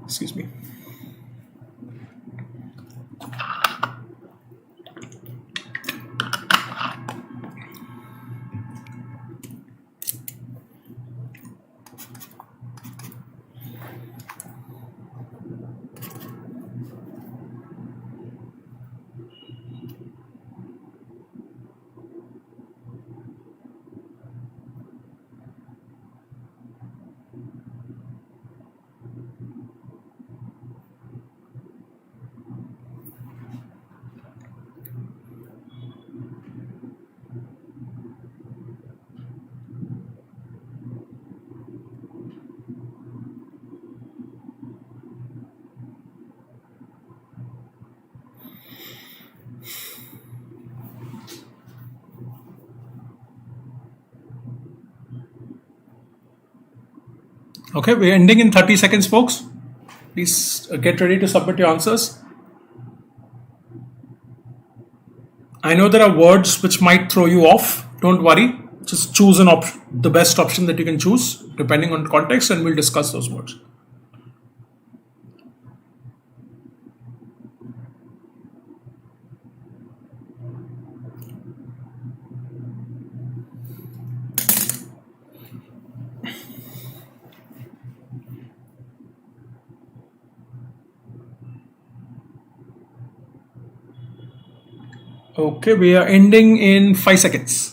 Excuse me. Okay, we're ending in 30 seconds, folks. Please get ready to submit your answers. I know there are words which might throw you off. Don't worry. Just choose the best option that you can choose depending on context, and we'll discuss those words. Okay, we are ending in 5 seconds.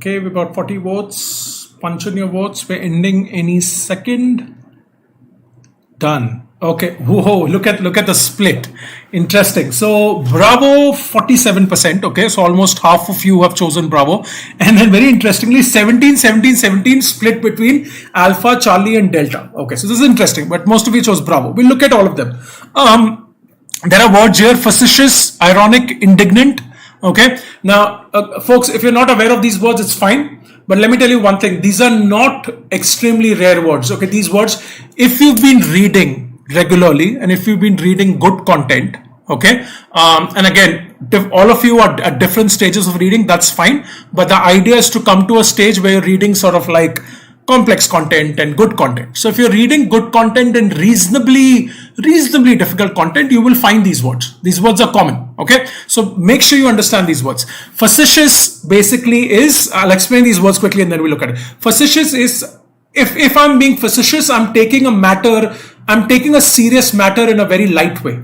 Okay, we got 40 votes. Punch in your votes. We're ending any second. Done. Okay. Whoa! Look at the split. Interesting. So Bravo 47%. Okay, so almost half of you have chosen Bravo, and then very interestingly 17, 17, 17 split between Alpha, Charlie, and Delta. Okay, so this is interesting. But most of you chose Bravo. We'll look at all of them. There are words here: facetious, ironic, indignant. Okay, now folks, if you're not aware of these words, it's fine, but let me tell you one thing: these are not extremely rare words. Okay, these words, if you've been reading regularly and if you've been reading good content, okay, and again, all of you are at different stages of reading, that's fine, but the idea is to come to a stage where you're reading sort of like complex content and good content. So if you're reading good content and reasonably difficult content, you will find these words. These words are common. Okay, so make sure you understand these words. Facetious basically is, I'll explain these words quickly and then we'll look at it. Facetious is, if I'm being facetious, I'm taking a serious matter in a very light way.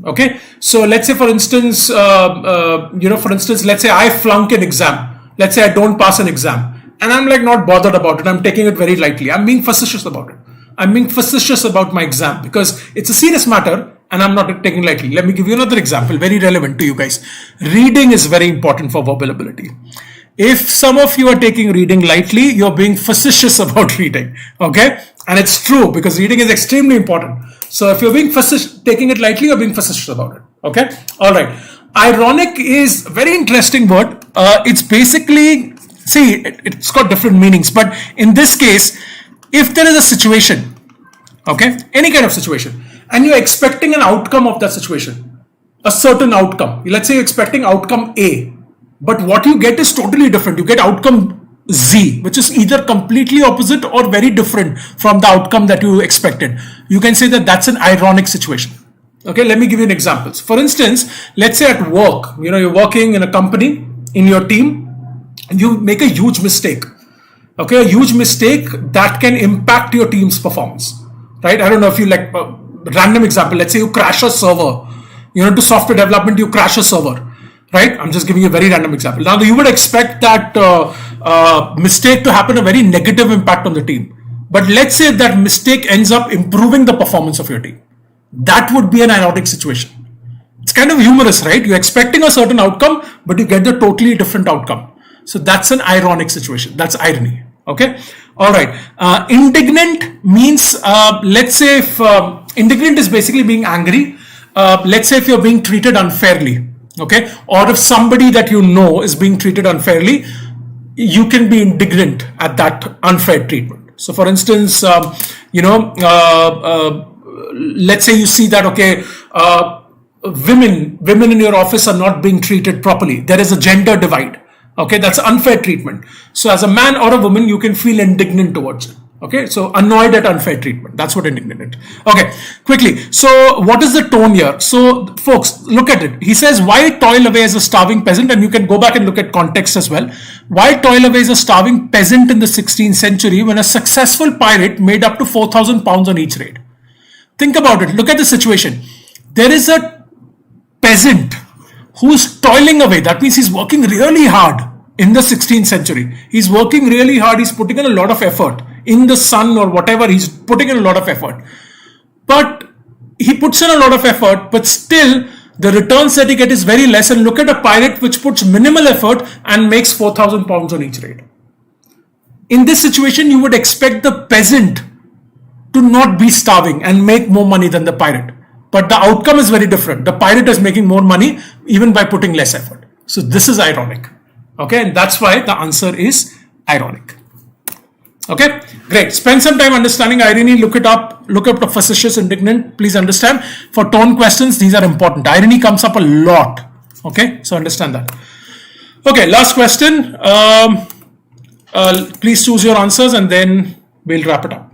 Okay, so let's say for instance, let's say I flunk an exam. Let's say I don't pass an exam. And I'm like not bothered about it. I'm taking it very lightly. I'm being facetious about it. I'm being facetious about my exam because it's a serious matter and I'm not taking it lightly. Let me give you another example, very relevant to you guys. Reading is very important for verbal ability. If some of you are taking reading lightly, you're being facetious about reading. Okay? And it's true because reading is extremely important. So if you're being taking it lightly, you're being facetious about it. Okay, all right. Ironic is a very interesting word. It's basically, see, it's got different meanings, but in this case, if there is a situation, okay, any kind of situation, and you're expecting an outcome of that situation, a certain outcome. Let's say you're expecting outcome A, but what you get is totally different. You get outcome Z, which is either completely opposite or very different from the outcome that you expected. You can say that that's an ironic situation. Okay, let me give you an example. For instance, let's say at work, you're working in a company, in your team, and you make a huge mistake. Okay, a huge mistake that can impact your team's performance, right? I don't know if you like random example. Let's say you crash a server, to software development, you crash a server, right? I'm just giving you a very random example. Now, you would expect that mistake to happen a very negative impact on the team. But let's say that mistake ends up improving the performance of your team. That would be an ironic situation. It's kind of humorous, right? You're expecting a certain outcome, but you get the totally different outcome. So that's an ironic situation. That's irony. Okay. All right. Indignant means, let's say if indignant is basically being angry. Let's say if you're being treated unfairly. Okay. Or if somebody that you know is being treated unfairly, you can be indignant at that unfair treatment. So for instance, let's say you see that, okay, women in your office are not being treated properly. There is a gender divide. Okay, that's unfair treatment. So as a man or a woman, you can feel indignant towards it. Okay, so annoyed at unfair treatment. That's what indignant. Okay, quickly. So what is the tone here? So folks, look at it. He says, why toil away as a starving peasant? And you can go back and look at context as well. Why toil away as a starving peasant in the 16th century when a successful pirate made up to 4,000 pounds on each raid? Think about it. Look at the situation. There is a peasant who's toiling away. That means he's working really hard in the 16th century. He's working really hard. He's putting in a lot of effort in the sun or whatever. He's putting in a lot of effort. But he puts in a lot of effort, but still the returns that he gets is very less. And look at a pirate which puts minimal effort and makes 4,000 pounds on each raid. In this situation, you would expect the peasant to not be starving and make more money than the pirate. But the outcome is very different. The pirate is making more money even by putting less effort. So this is ironic. Okay, and that's why the answer is ironic. Okay, great. Spend some time understanding irony. Look it up. Look up the facetious, indignant. Please understand. For tone questions, these are important. Irony comes up a lot. Okay, so understand that. Okay, last question. Please choose your answers and then we'll wrap it up.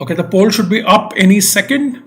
Okay, the poll should be up any second.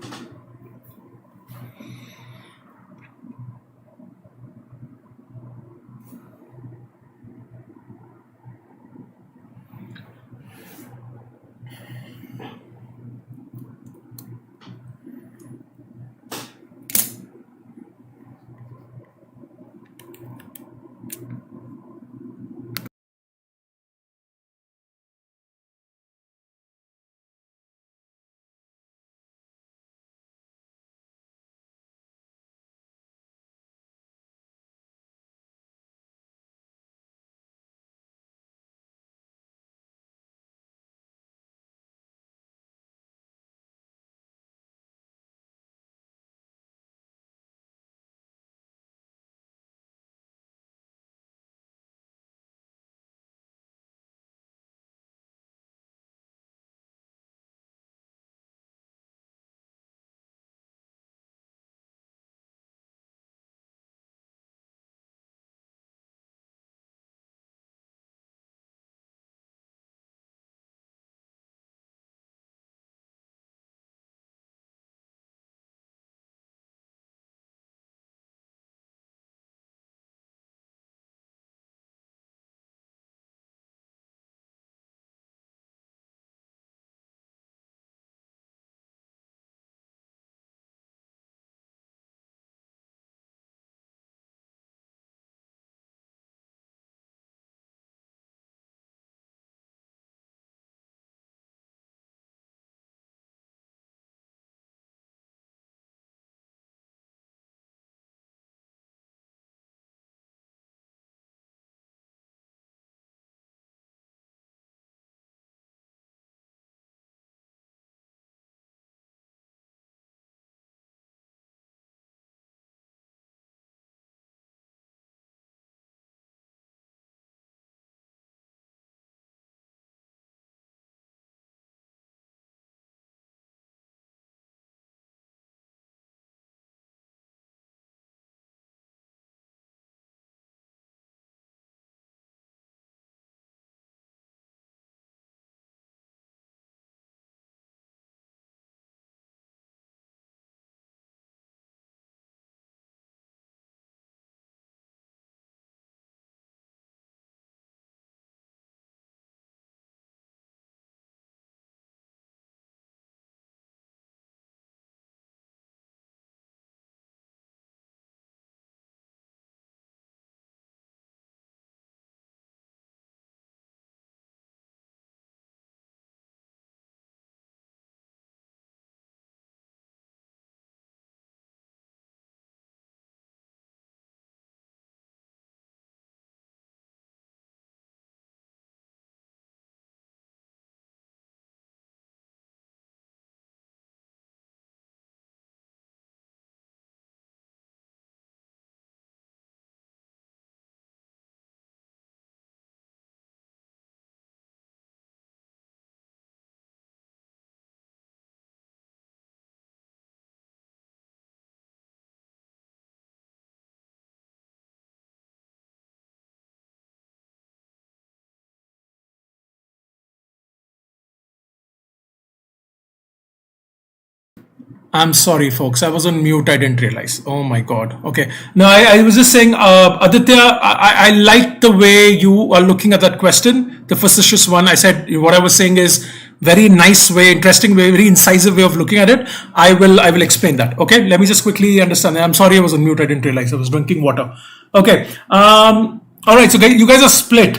I'm sorry, folks. I was on mute. I didn't realize. Oh my God. Okay. No, I was just saying, Aditya, I like the way you are looking at that question, the facetious one. I said what I was saying is very nice way, interesting way, very incisive way of looking at it. I will explain that. Okay. Let me just quickly understand. I'm sorry, I was on mute. I didn't realize I was drinking water. Okay. All right. So you guys are split.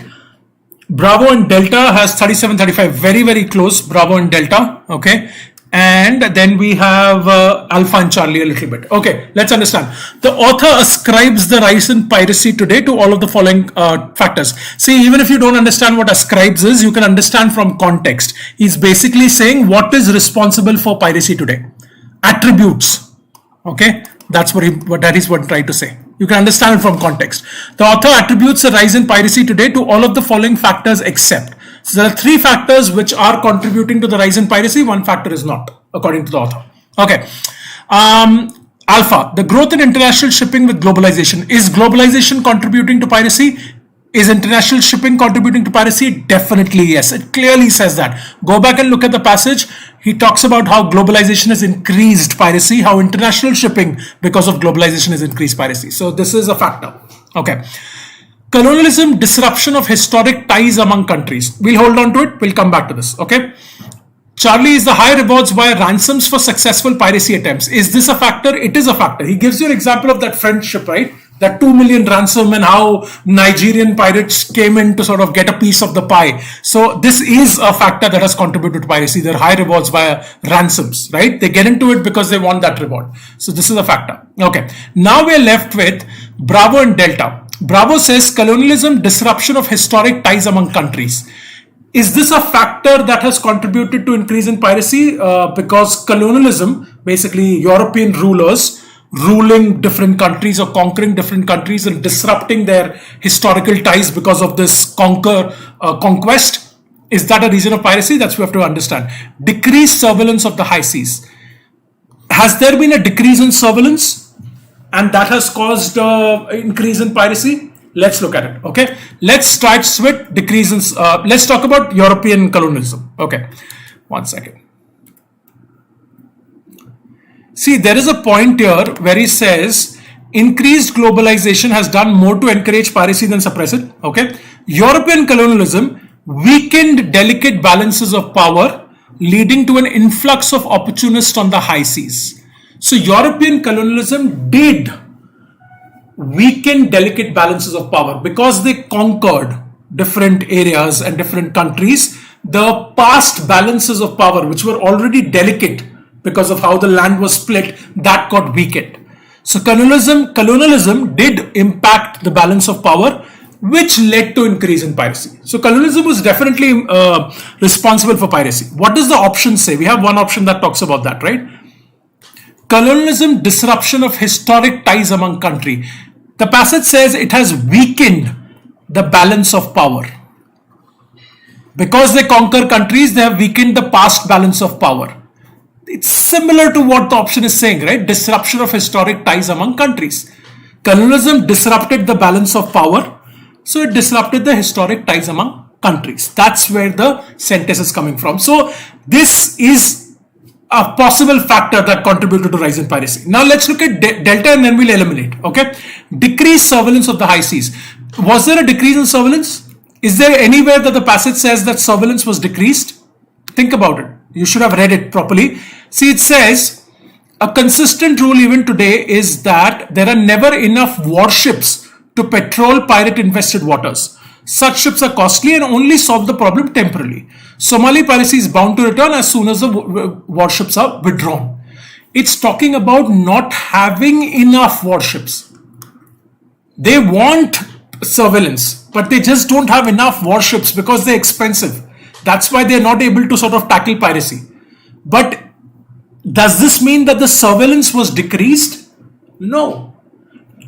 Bravo and Delta has 37-35, very, very close, Bravo and Delta, okay? And then we have Alpha and Charlie a little bit. Okay, let's understand. The author ascribes the rise in piracy today to all of the following factors. See, even if you don't understand what ascribes is, you can understand from context. He's basically saying what is responsible for piracy today. Attributes, okay? That's what he's trying to say. You can understand it from context. The author attributes the rise in piracy today to all of the following factors except. So there are three factors which are contributing to the rise in piracy. One factor is not, according to the author. Okay. Alpha, the growth in international shipping with globalization. Is globalization contributing to piracy? Is international shipping contributing to piracy? Definitely yes. It clearly says that. Go back and look at the passage. He talks about how globalization has increased piracy, how international shipping because of globalization has increased piracy. So this is a factor. Okay. Colonialism, disruption of historic ties among countries. We'll hold on to it. We'll come back to this. Okay. Charlie, is the high rewards via ransoms for successful piracy attempts. Is this a factor? It is a factor. He gives you an example of that French ship, right? That 2 million ransom and how Nigerian pirates came in to sort of get a piece of the pie. So this is a factor that has contributed to piracy. There are high rewards via ransoms, right? They get into it because they want that reward. So this is a factor. Okay. Now we're left with Bravo and Delta. Bravo says colonialism, disruption of historic ties among countries. Is this a factor that has contributed to increase in piracy? Because colonialism, basically European rulers, ruling different countries or conquering different countries and disrupting their historical ties because of this conquest. Is that a reason of piracy? That's what we have to understand. Decreased surveillance of the high seas. Has there been a decrease in surveillance and that has caused increase in piracy? Let's look at it. Okay. Let's start with decrease in, let's talk about European colonialism. Okay. 1 second. See, there is a point here where he says increased globalization has done more to encourage piracy than suppress it. Okay. European colonialism weakened delicate balances of power, leading to an influx of opportunists on the high seas. So European colonialism did weaken delicate balances of power because they conquered different areas and different countries. The past balances of power, which were already delicate because of how the land was split, that got weakened. So colonialism did impact the balance of power, which led to increase in piracy. So colonialism was definitely responsible for piracy. What does the option say? We have one option that talks about that, right? Colonialism, disruption of historic ties among country. The passage says it has weakened the balance of power. Because they conquer countries, they have weakened the past balance of power. It's similar to what the option is saying, right? Disruption of historic ties among countries. Colonialism disrupted the balance of power, so it disrupted the historic ties among countries. That's where the sentence is coming from. So this is a possible factor that contributed to rise in piracy. Now let's look at Delta and then we'll eliminate. Okay, decreased surveillance of the high seas. Was there a decrease in surveillance? Is there anywhere that the passage says that surveillance was decreased? Think about it. You should have read it properly. See, it says a consistent rule even today is that there are never enough warships to patrol pirate infested waters. Such ships are costly and only solve the problem temporarily. Somali piracy is bound to return as soon as the warships are withdrawn. It's talking about not having enough warships. They want surveillance, but they just don't have enough warships because they're expensive. That's why they're not able to sort of tackle piracy. But does this mean that the surveillance was decreased? No.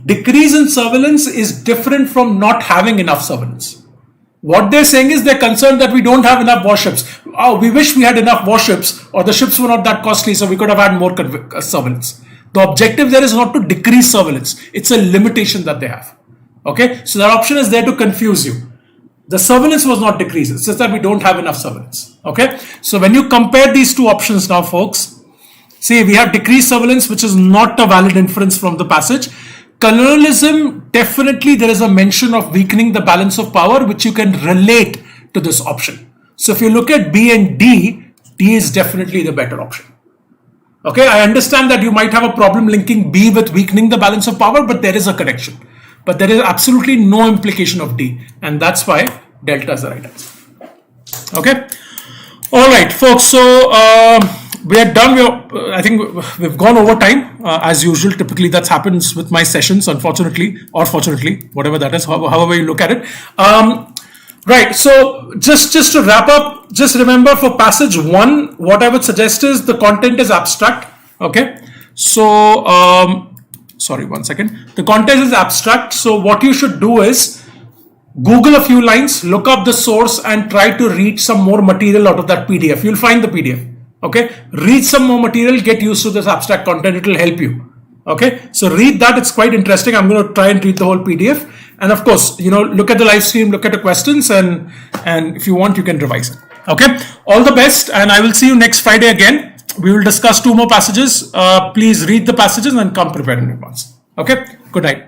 Decrease in surveillance is different from not having enough surveillance. What they're saying is they're concerned that we don't have enough warships. Oh, we wish we had enough warships, or the ships were not that costly, so we could have had more surveillance. The objective there is not to decrease surveillance. It's a limitation that they have. Okay, so that option is there to confuse you. The surveillance was not decreased. It's just that we don't have enough surveillance. Okay, so when you compare these two options now, folks, See, we have decreased surveillance, which is not a valid inference from the passage. Colonialism, definitely there is a mention of weakening the balance of power, which you can relate to this option. So if you look at B and D, D is definitely the better option. Okay, I understand that you might have a problem linking B with weakening the balance of power, but there is a connection. But there is absolutely no implication of D, and that's why delta is the right answer. Okay, all right, folks. So we are done. I think we've gone over time as usual. Typically, that happens with my sessions, unfortunately, or fortunately, whatever that is, however you look at it. Right. So just to wrap up, just remember for passage 1, what I would suggest is the content is abstract. Okay. So sorry, one second. The content is abstract. So what you should do is Google a few lines, look up the source, and try to read some more material out of that PDF. You'll find the PDF. Okay. Read some more material. Get used to this abstract content. It will help you. Okay. So read that. It's quite interesting. I'm going to try and read the whole PDF. And of course, look at the live stream, look at the questions, and if you want, you can revise it. Okay. All the best, and I will see you next Friday again. We will discuss 2 more passages. Please read the passages and come prepared in advance. Okay. Good night.